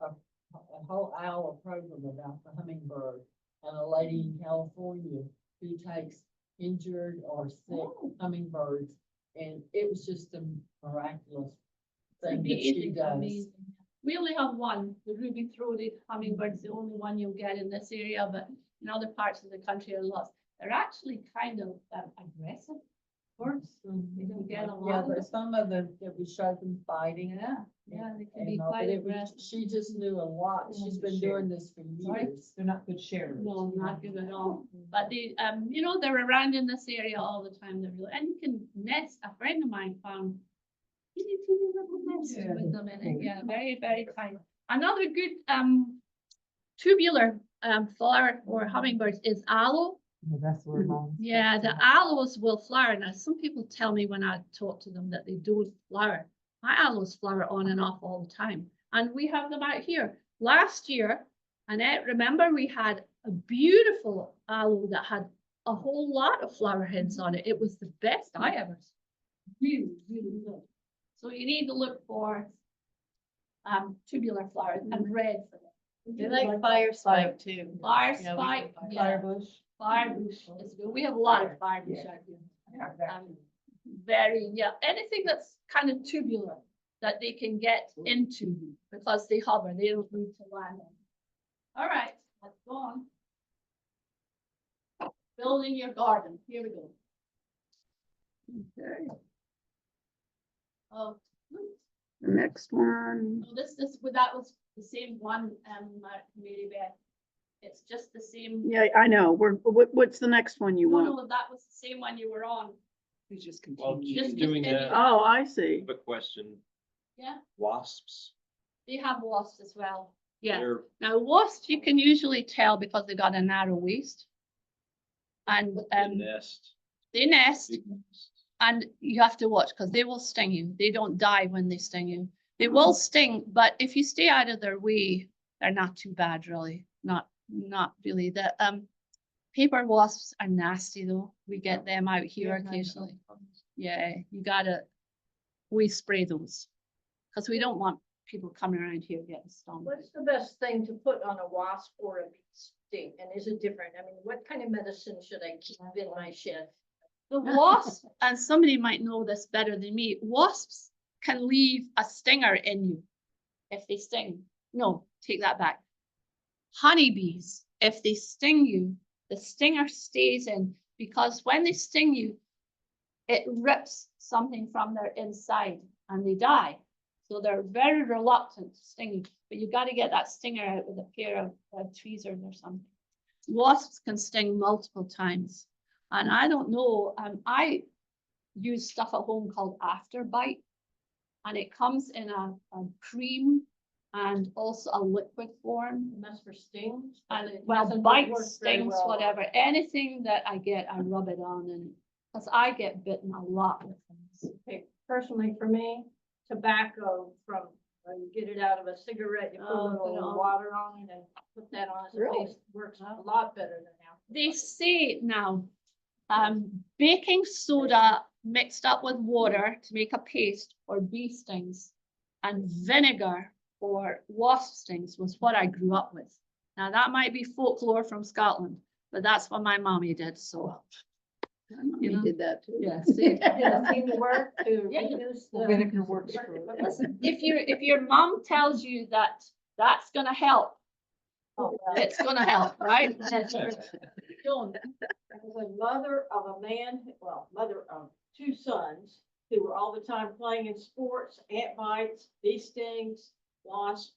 a whole hour program about the hummingbird, and a lady in California who takes injured or sick hummingbirds, and it was just a miraculous thing that she does. We only have one, the ruby-throated hummingbird's the only one you'll get in this area, but in other parts of the country are lots. They're actually kind of aggressive course. You can get a Yeah, lot of but it. some of them, that we showed them fighting. Yeah, they can be And all, quite but it was, aggressive. she just knew a lot. She's been doing this for Sorry? years. They're not good sharers. No, not good at all. But they, you know, they're around in this area all the time. They're really, and you can nest. A friend of mine found teeny, teeny little nest Yeah. with them in it. Yeah, very, very tiny. Another good, tubular, flower for hummingbirds is aloe. That's where mom. Yeah, the aloes will flower. Now, some people tell me when I talk to them that they don't flower. My aloes flower on and off all the time. And we have them out here. Last year, Annette, remember we had a beautiful aloe that had a whole lot of flower heads on it. It was the best I ever saw. Really, really good. So you need to look for tubular flowers and red for them. They like fire spike too. Fire You know, we spike, can yeah. Firebush. Firebush is good. We have a lot of firebush out here. Very, yeah, anything that's kind of tubular that they can get into because they hover, they don't need to land on. All right, let's go on. Building your garden, here we go. Okay, Oh, the next one. no, that was the same one, Mary Beth. It's just the same. Yeah, I know. What's the next one you No, want? no, that was the same one you were on. We just Well, continue. keep Just doing continue. that. Oh, I I see. have a question. Yeah, Wasps. they have wasps as well. Yeah. They're Now wasps, you can usually tell because they got a narrow waist. And they nest. they nest Big nest. and you have to watch because they will sting you. They don't die when they sting you. They will sting, but if you stay out of their way, they're not too bad really. Not really. The paper wasps are nasty though. We get them out here occasionally. Yeah, we spray those. Because we don't want people coming around here getting stung. What's the best thing to put on a wasp or a bee sting? And is it different? I mean, what kind of medicine should I keep in my shed? The wasp, and somebody might know this better than me, wasps can leave a stinger in you if they sting. No, take that back. Honeybees, if they sting you, the stinger stays in because when they sting you, it rips something from their inside and they die. So they're very reluctant to sting you, but you got to get that stinger out with a pair of tweezers or something. Wasps can sting multiple times. And I don't know, I use stuff at home called Afterbite. And it comes in a cream and also a liquid form. And that's for stings? And It well, doesn't work bites, very stings, well on- whatever, anything that I get, I rub it on and, because I get bitten a lot with things. Okay, personally for me, tobacco from, you get it out of a cigarette, you put a Oh, put it little on. water on it and put that on as a Really? paste, works a lot better than now. They say now, baking soda mixed up with water to make a paste for bee stings and vinegar for wasp stings was what I grew up with. Now that might be folklore from Scotland, but that's what my mommy did, so. You know? did that too. Yeah, see, Does it seem to work to Yeah. reduce Well, the? vinegar works for. listen, if your mom tells you that that's gonna help, Oh, well. it's gonna help, right? Don't. I was a mother of a man, well, mother of two sons who were all the time playing in sports, ant bites, bee stings, wasps.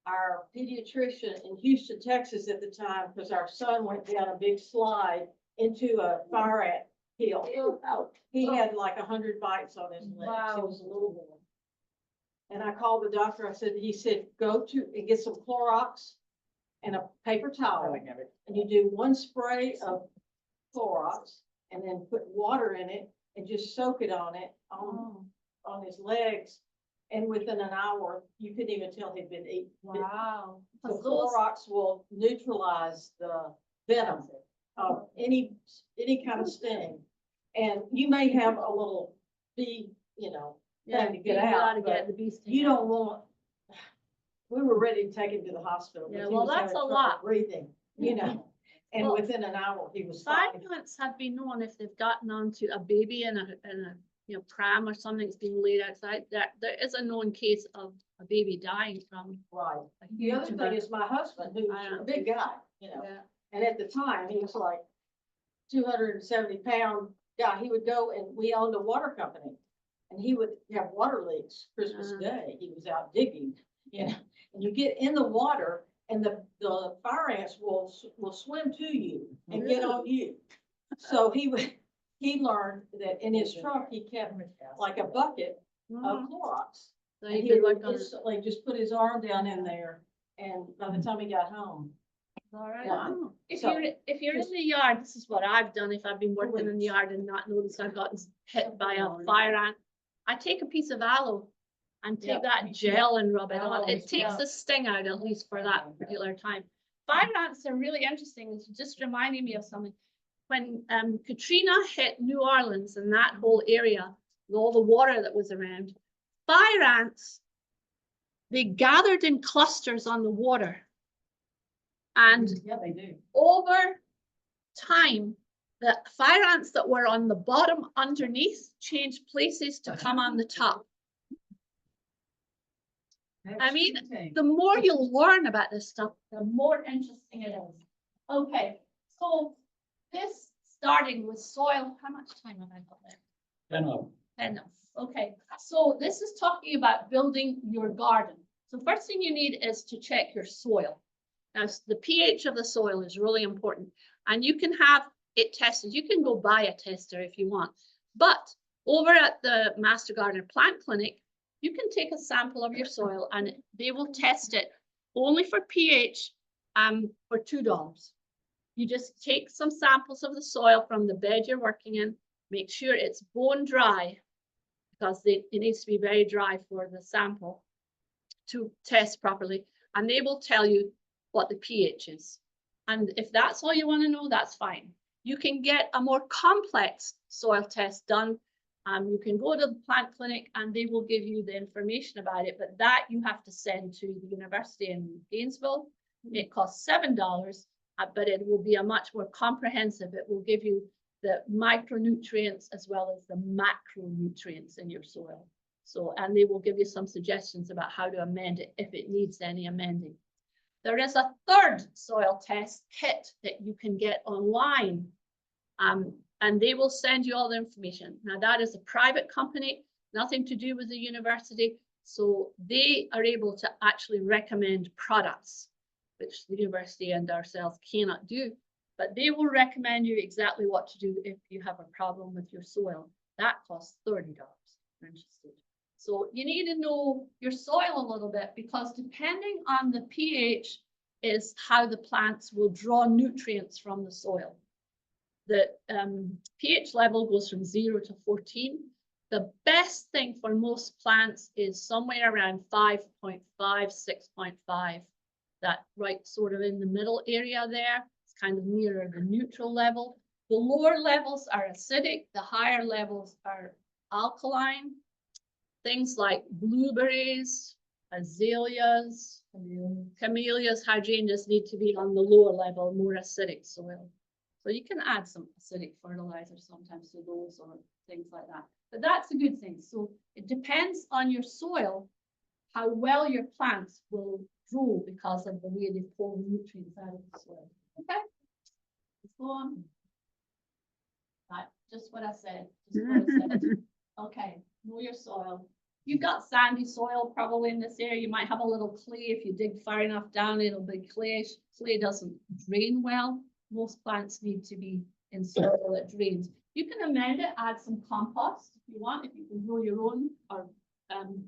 Our pediatrician in Houston, Texas at the time, because our son went down a big slide into a fire ant hill. He had like 100 bites on his legs. He was a little boy. And I called the doctor. He said, go to and get some Clorox and a paper towel. And you do one spray of Clorox and then put water in it and just soak it on it, on his legs. And within an hour, you couldn't even tell he'd been eaten. Wow. The Clorox will neutralize the venom of any kind of sting. And you may have a little bee, Yeah, thing to get you gotta out, get but the bee sting you out. don't want, we were ready to take him to the hospital. Yeah, because he well, was that's having a trouble lot. breathing, and Well, within an hour, he was fine. Parents have been known if they've gotten onto a baby in a pram or something that's being laid outside, that there is a known case of a baby dying from Right. a The other huge thing bird. is my husband, who's I know. a big guy, Yeah. and at the time, he was like 270 pound guy, he would go and we owned a water company. And he would have water leaks Christmas Day. He was out digging, you know, and you get in the water and the fire ants will swim to you and get on you. So he learned that in his truck, he kept like a bucket of Clorox. So And you he could would work on it. instantly just put his arm down in there. And by the time he got home, All right. yeah. If So, if you're in just- the yard, this is what I've done if I've been working in the yard and not noticed I've gotten hit by a fire ant. I take a piece of aloe and take Yep. that gel and rub it on. Aloe It is takes good. the sting out at least for that particular time. Fire ants are really interesting. It's just reminding me of something. When Katrina hit New Orleans and that whole area, with all the water that was around, fire ants, they gathered in clusters on the water. And yeah, they do. over time, the fire ants that were on the bottom underneath changed places to come on the top. I mean, the more you learn about this stuff, the more interesting it is. Okay, so this starting with soil, how much time have I got there? 10 of 10. Okay, so this is talking about building your garden. So first thing you need is to check your soil. Now, the pH of the soil is really important, and you can have it tested. You can go buy a tester if you want, but over at the Master Gardener Plant Clinic, you can take a sample of your soil and they will test it only for pH for $2. You just take some samples of the soil from the bed you're working in, make sure it's bone dry, because it needs to be very dry for the sample to test properly, and they will tell you what the pH is. And if that's all you want to know, that's fine. You can get a more complex soil test done. You can go to the plant clinic and they will give you the information about it, but that you have to send to the university in Gainesville. It costs $7, but it will be a much more comprehensive. It will give you the micronutrients as well as the macronutrients in your soil. So, and they will give you some suggestions about how to amend it if it needs any amending. There is a third soil test kit that you can get online, and they will send you all the information. Now, that is a private company, nothing to do with the university. So they are able to actually recommend products, which the university and ourselves cannot do. But they will recommend you exactly what to do if you have a problem with your soil. That costs $30 if you're interested. So you need to know your soil a little bit, because depending on the pH is how the plants will draw nutrients from the soil. The pH level goes from 0 to 14. The best thing for most plants is somewhere around 5.5, 6.5. That right sort of in the middle area there. It's kind of nearer the neutral level. The lower levels are acidic. The higher levels are alkaline. Things like blueberries, azaleas, camellias, hydrangeas need to be on the lower level, more acidic soil. So you can add some acidic fertilizer sometimes to those or things like that. But that's a good thing. So it depends on your soil, how well your plants will grow because of the way they pull nutrients out of the soil. Okay, let's go on. Right, just what I said. Just what I said. Okay, know your soil. You've got sandy soil probably in this area. You might have a little clay. If you dig far enough down, it'll be clay. Clay doesn't drain well. Most plants need to be in soil that drains. You can amend it, add some compost if you want, if you can grow your own or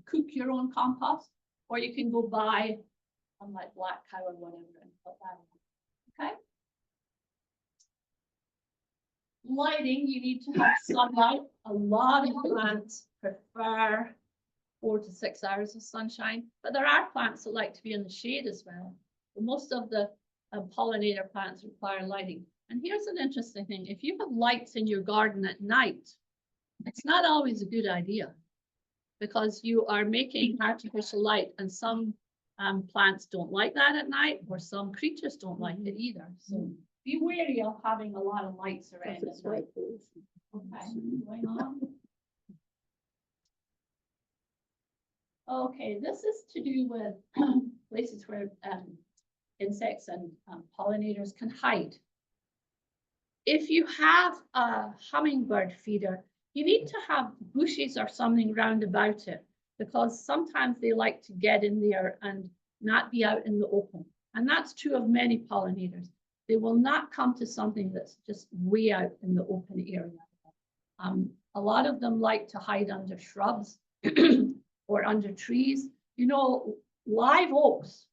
cook your own compost, or you can go buy some like black cow or whatever and put that in. Okay. Lighting, you need to have sunlight. A lot of plants prefer 4 to 6 hours of sunshine, but there are plants that like to be in the shade as well. But most of the pollinator plants require lighting. And here's an interesting thing. If you have lights in your garden at night, it's not always a good idea, because you are making artificial light, and some plants don't like that at night, or some creatures don't like it either. So be wary of having a lot of lights around at night. Okay, going on. Okay, this is to do with places where insects and pollinators can hide. if you have a hummingbird feeder, you need to have bushes or something round about it, because sometimes they like to get in there and not be out in the open. And that's true of many pollinators. They will not come to something that's just way out in the open area. A lot of them like to hide under shrubs or under trees. You know, live oaks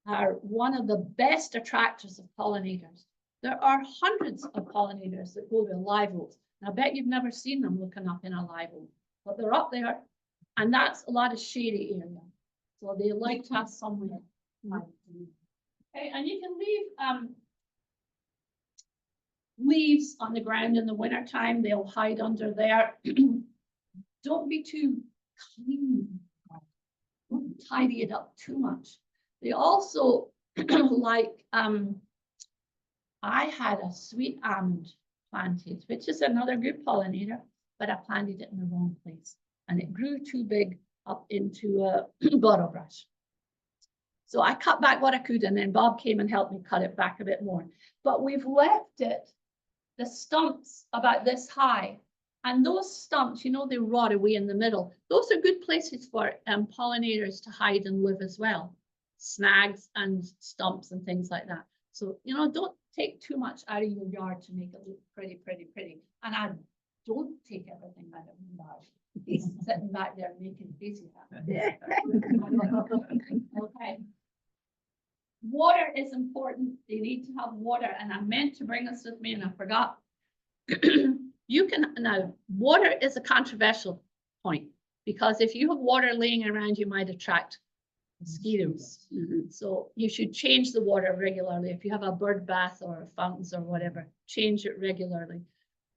are one of the best attractors of pollinators. There are hundreds of pollinators that go to live oaks. And I bet you've never seen them looking up in a live oak, but they're up there, and that's a lot of shady area. So they like to have somewhere. Okay, and you can leave leaves on the ground in the winter time. They'll hide under there. Don't be too clean. Don't tidy it up too much. They also like, I had a sweet almond planted, which is another good pollinator, but I planted it in the wrong place and it grew too big up into a bottle brush. So I cut back what I could, and then Bob came and helped me cut it back a bit more. But we've left it, the stumps about this high, and those stumps, you know, they rot away in the middle. Those are good places for pollinators to hide and live as well. Snags and stumps and things like that. So, you know, don't take too much out of your yard to make it look pretty, pretty, pretty. And I don't take everything out of my yard. He's sitting back there making faces at me. Okay. Water is important. They need to have water, and I meant to bring this with me and I forgot. You can, now, water is a controversial point, because if you have water laying around, you might attract mosquitoes. So you should change the water regularly. If you have a bird bath or fountains or whatever, change it regularly.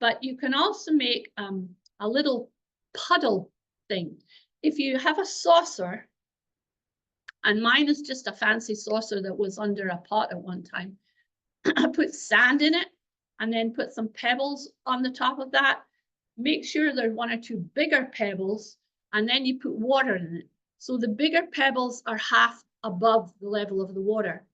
But you can also make a little puddle thing. If you have a saucer, and mine is just a fancy saucer that was under a pot at one time, I put sand in it and then put some pebbles on the top of that. Make sure there's one or two bigger pebbles, and then you put water in it. So the bigger pebbles are half above the level of the water.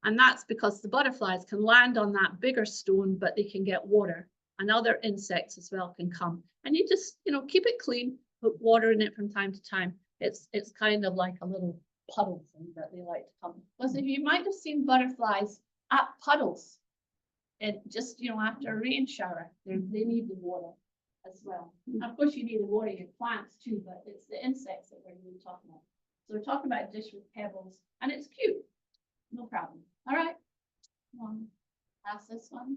And that's because the butterflies can land on that bigger stone, but they can get water, and other insects as well can come. And you just, you know, keep it clean, put water in it from time to time. It's kind of like a little puddle thing that they like to come. Because if you might have seen butterflies at puddles, and just, you know, after a rain shower, they need the water as well. And of course, you need to water your plants too, but it's the insects that we're really talking about. So we're talking about a dish with pebbles, and it's cute. No problem. All right. Pass this one.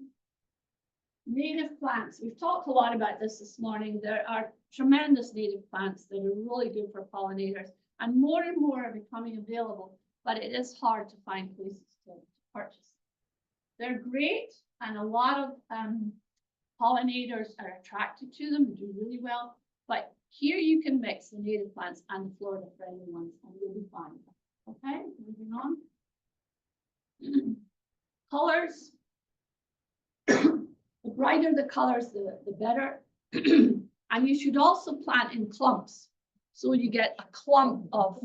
Native plants. We've talked a lot about this morning. There are tremendous native plants that are really good for pollinators, and more are becoming available, but it is hard to find places to purchase. They're great, and a lot of pollinators are attracted to them. They do really well, but here you can mix the native plants and the Florida friendly ones, and you'll be fine. Okay, moving on. Colors. The brighter the colors, the better. And you should also plant in clumps. So you get a clump of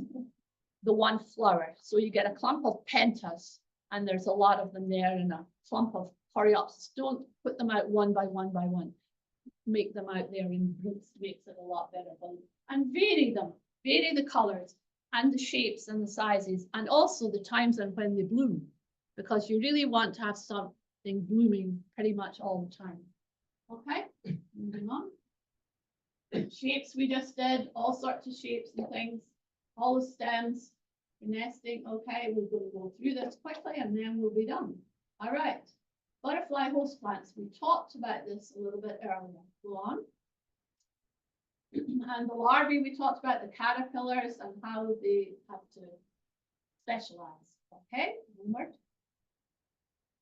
the one flower. So you get a clump of pentas, and there's a lot of them there, and a clump of coreopsis. Don't put them out one by one by one. Make them out there in groups, makes it a lot better. And vary them, vary the colors and the shapes and the sizes, and also the times and when they bloom, because you really want to have something blooming pretty much all the time. Okay, moving on. Shapes we just did, all sorts of shapes and things, all the stems, nesting. Okay, we're going to go through this quickly and then we'll be done. All right, butterfly host plants. We talked about this a little bit earlier. Go on. And the larvae, we talked about the caterpillars and how they have to specialize. Okay, onward.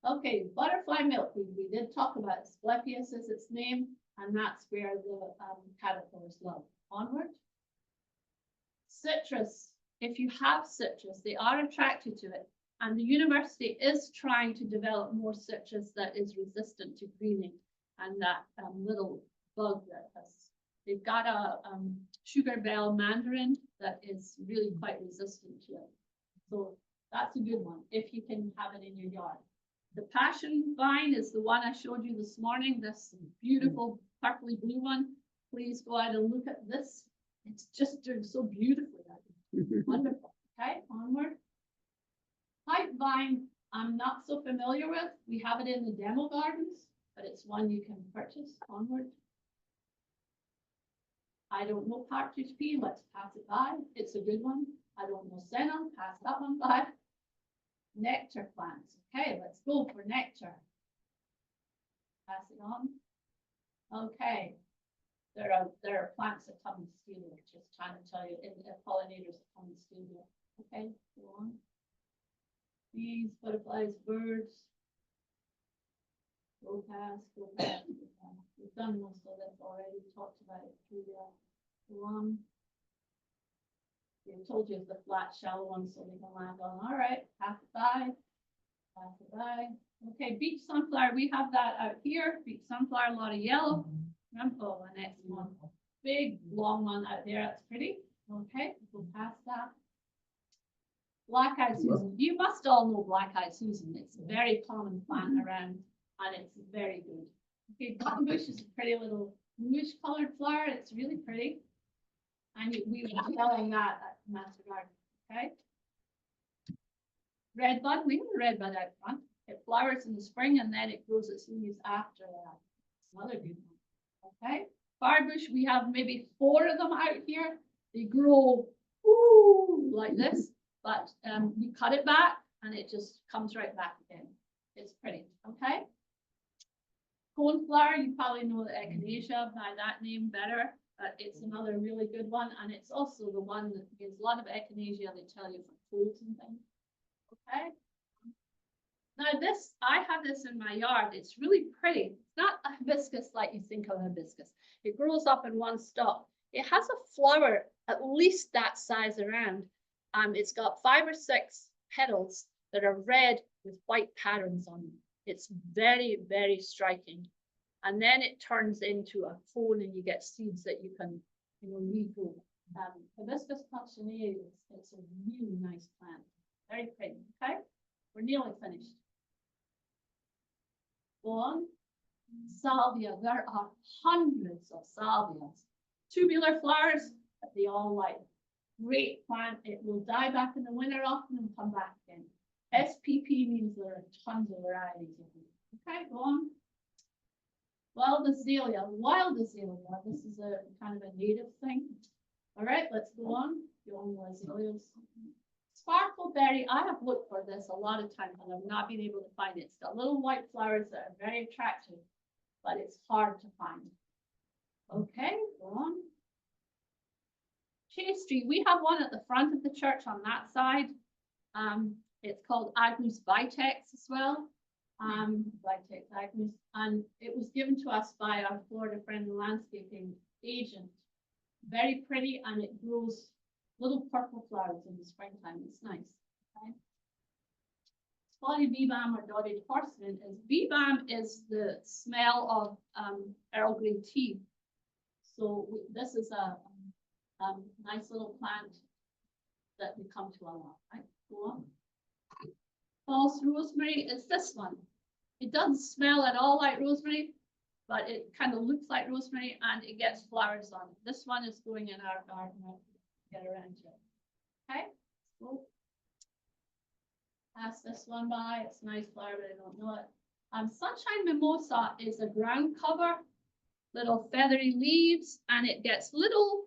Okay, butterfly milkweed. We did talk about it. Asclepias is its name, and that's where the caterpillars love. Onward. Citrus. If you have citrus, they are attracted to it, and the university is trying to develop more citrus that is resistant to greening, and that little bug that has. They've got a sugar bell mandarin that is really quite resistant to it. So that's a good one if you can have it in your yard. The passion vine is the one I showed you this morning, this beautiful purpley blue one. Please go out and look at this. It's just doing so beautifully. Wonderful. Okay, onward. Pipe vine, I'm not so familiar with. We have it in the demo gardens, but it's one you can purchase. Onward. I don't know partridge pea. Let's pass it by. It's a good one. I don't know senna. Pass that one by. Nectar plants. Okay, let's go for nectar. Pass it on. Okay. There are plants that come in studio, just trying to tell you, and pollinators that come in studio. Okay, go on. Bees, butterflies, birds. Go past, go past, go past. We've done most of this already, talked about it through the one. I told you it's the flat shallow one, so they can land on. All right, pass it by. Pass it by. Okay, beach sunflower, we have that out here. Beach sunflower, a lot of yellow. Oh, the next one. Big, long one out there. That's pretty. Okay, we'll pass that. Black-eyed Susan. You must all know black-eyed Susan. It's a very common plant around, and it's very good. Okay, buttonbush is a pretty little bluish-colored flower. It's really pretty. And we were selling that at Master Garden. Okay. Redbud. We have a redbud out front. It flowers in the spring, and then it grows its leaves after that. It's another good one. Okay, barbush, we have maybe 4 of them out here. They grow like this, but we cut it back and it just comes right back again. It's pretty, okay? Coneflower, you probably know the echinacea by that name better, but it's another really good one, and it's also the one that gives a lot of echinacea, they tell you, for foods and things. Okay? Now this, I have this in my yard. It's really pretty. It's not a hibiscus like you think of hibiscus. It grows up in one stalk. It has a flower at least that size around. It's got 5 or 6 petals that are red with white patterns on them. It's very, very striking. And then it turns into a cone and you get seeds that you can, regrow. Hibiscus cochineal, it's a really nice plant. Very pretty, okay? We're nearly finished. Go on. Salvia, there are hundreds of salvias. Tubular flowers, but they all like. Great plant. It will die back in the winter often and come back again. SPP means there are tons of varieties of it. Okay, go on. Wild azalea, this is a kind of a native thing. All right, let's go on. You all know azaleas. Sparkleberry, I have looked for this a lot of times and I've not been able to find it. It's got little white flowers that are very attractive, but it's hard to find. Okay, go on. Chase tree, we have one at the front of the church on that side. It's called Agnus Vitex as well. Vitex Agnus, and it was given to us by our Florida friend and landscaping agent. Very pretty, and it grows little purple flowers in the springtime. It's nice. Okay. Spotted bee balm or dotted horseman is bee balm is the smell of Earl Grey tea. So this is a nice little plant that we come to a lot. Right? Go on. False rosemary is this one. It doesn't smell at all like rosemary, but it kind of looks like rosemary and it gets flowers on it. This one is going in our garden. Get around to it. Okay, so pass this one by. It's a nice flower, but I don't know it. Sunshine mimosa is a ground cover, little feathery leaves, and it gets little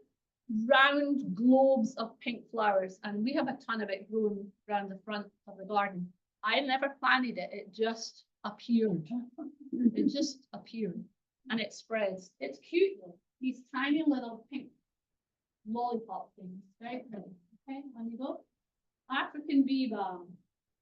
round globes of pink flowers. And we have a ton of it growing around the front of the garden. I never planted it, it just appeared. It just appeared and it spreads. It's cute though. These tiny little pink lollipop things, very pretty. Okay, on you go. African bee balm.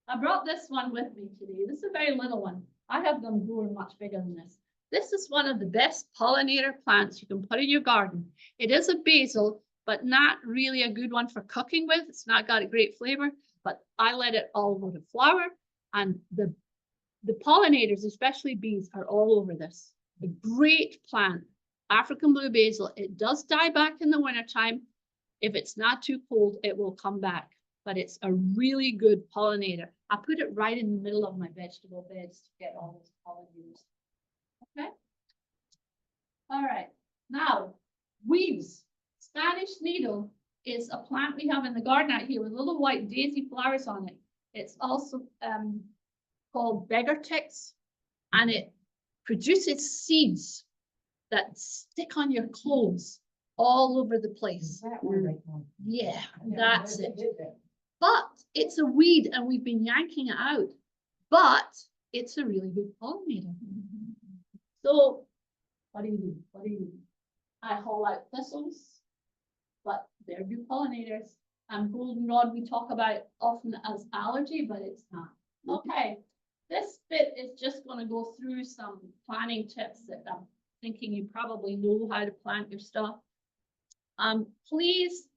I brought this one with me today. This is a very little one. I have them growing much bigger than this. This is one of the best pollinator plants you can put in your garden. It is a basil, but not really a good one for cooking with. It's not got a great flavor, but I let it all go to flower, and the pollinators, especially bees, are all over this. A great plant. African blue basil. It does die back in the wintertime. If it's not too cold, it will come back. but it's a really good pollinator. I put it right in the middle of my vegetable beds to get all those pollinators. Okay. All right, now, weeds. Spanish needle is a plant we have in the garden out here with little white daisy flowers on it. It's also called beggar ticks, and it produces seeds that stick on your clothes all over the place. Yeah, that's it. But it's a weed and we've been yanking it out, but it's a really good pollinator. So what do you do? What do you do? I haul out thistles, but they're good pollinators. And goldenrod we talk about often as allergy, but it's not. Okay, this bit is just going to go through some planting tips that I'm thinking you probably know how to plant your stuff. Please,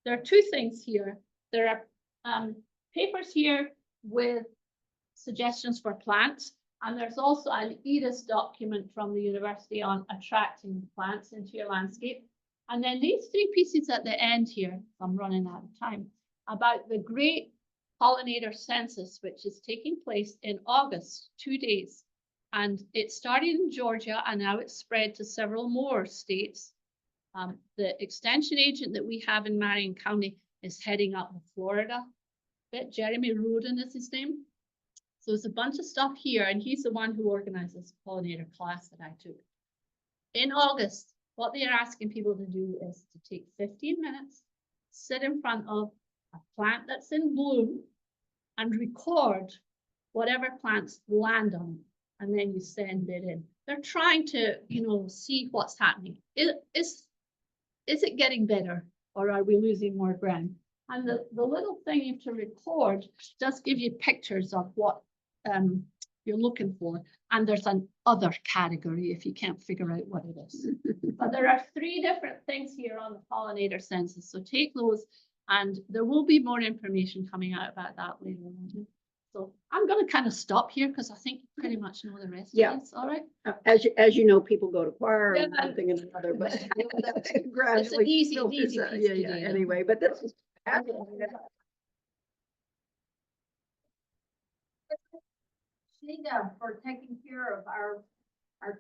there are two things here. There are papers here with suggestions for plants, and there's also an EDIS document from the university on attracting plants into your landscape. And then these three pieces at the end here, I'm running out of time, about the great pollinator census, which is taking place in August, 2 days. And it started in Georgia and now it's spread to several more states. The extension agent that we have in Marion County is heading up to Florida. Jeremy Roden is his name. So there's a bunch of stuff here, and he's the one who organizes the pollinator class that I took. In August, what they are asking people to do is to take 15 minutes, sit in front of a plant that's in bloom, and record whatever plants land on it, and then you send it in. They're trying to, see what's happening. Is it getting better, or are we losing more ground? And the little thing you have to record just give you pictures of what you're looking for. And there's an other category if you can't figure out what it is. But there are 3 different things here on the pollinator census. So take those, and there will be more information coming out about that later on. So I'm going to kind of stop here because I think you pretty much know the rest of this. All right. As you know, people go to choir and Yeah. one thing and another, but It's an gradually easy filters piece out. to Yeah, do. anyway, but this is. Sheena, for taking care of our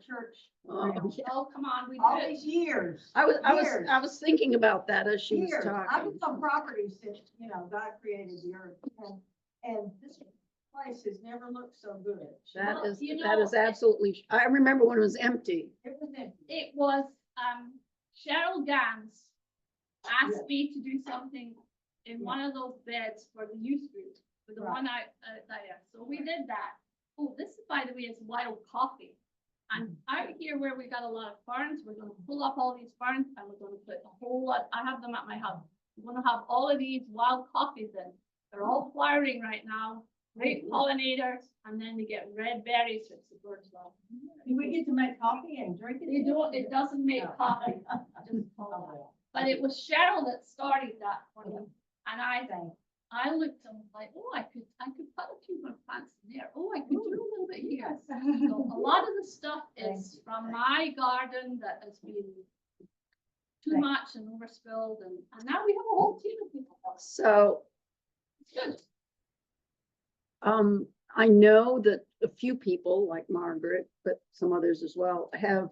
church. Oh, grounds. yeah. Oh, come on, we All did. these years. I Years. was thinking about that as she was Years. I've talking. been on properties that, God created the earth, and this place has never looked so good. That Well, is, you that know, is absolutely, I remember when it was empty. It was empty. It was Cheryl Gans asked me to do something in one of those beds for the youth group, for the one out there. So we did that. Oh, this, by the way, is wild coffee. And out here where we got a lot of ferns, we're going to pull up all these ferns and we're going to put a whole lot. I have them at my house. We're going to have all of these wild coffees in. They're all flowering right now. Great pollinators, and then they get red berries, which the birds love. Do we get to make coffee and drink it? They don't. It doesn't make coffee. Just but it was Cheryl that started that for me, and I looked and was like, oh, I could put a few more plants in there. Oh, I could do a little bit here. So a lot of the stuff is from my garden that has been too much and overspilled, and now we have a whole team of people. So, It's good. I know that a few people like Margaret, but some others as well, have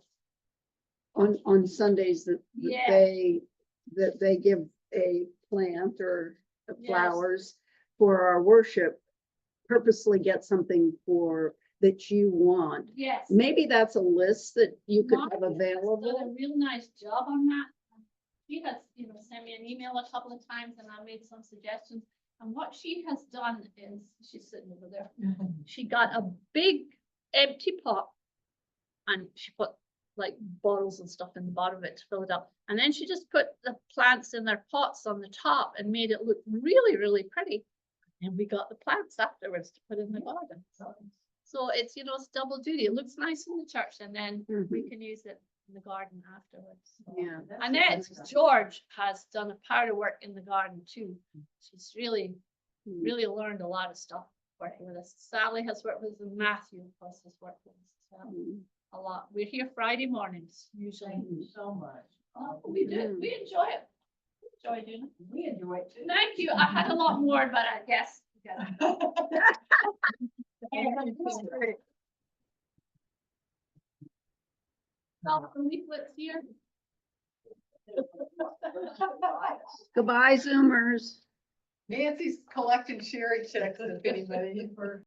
on Sundays that Yeah. they give a plant or Yes. flowers for our worship, purposely get something that you want. Yes. Maybe that's a list that you could have Margaret has done a available. real nice job on that. She has, sent me an email a couple of times and I made some suggestions. And what she has done is, she's sitting over there. She got a big empty pot and she put like bottles and stuff in the bottom of it to fill it up. And then she just put the plants in their pots on the top and made it look really, really pretty. And we got the plants afterwards to put in the garden. So it's, it's double duty. It looks nice in the church and then we can use it in the garden afterwards. So. Yeah. Annette George has done a part of work in the garden too. She's really learned a lot of stuff working with us. Sally has worked with us and Matthew, of course, has worked with us a lot. We're here Friday mornings usually. Thank you so much. We do. We enjoy it. Enjoy doing it. We enjoy it too. Thank you. I had a lot more, but I guess. Well, the leaflets here. Goodbye, Zoomers. Nancy's collecting Sherry checks if anybody for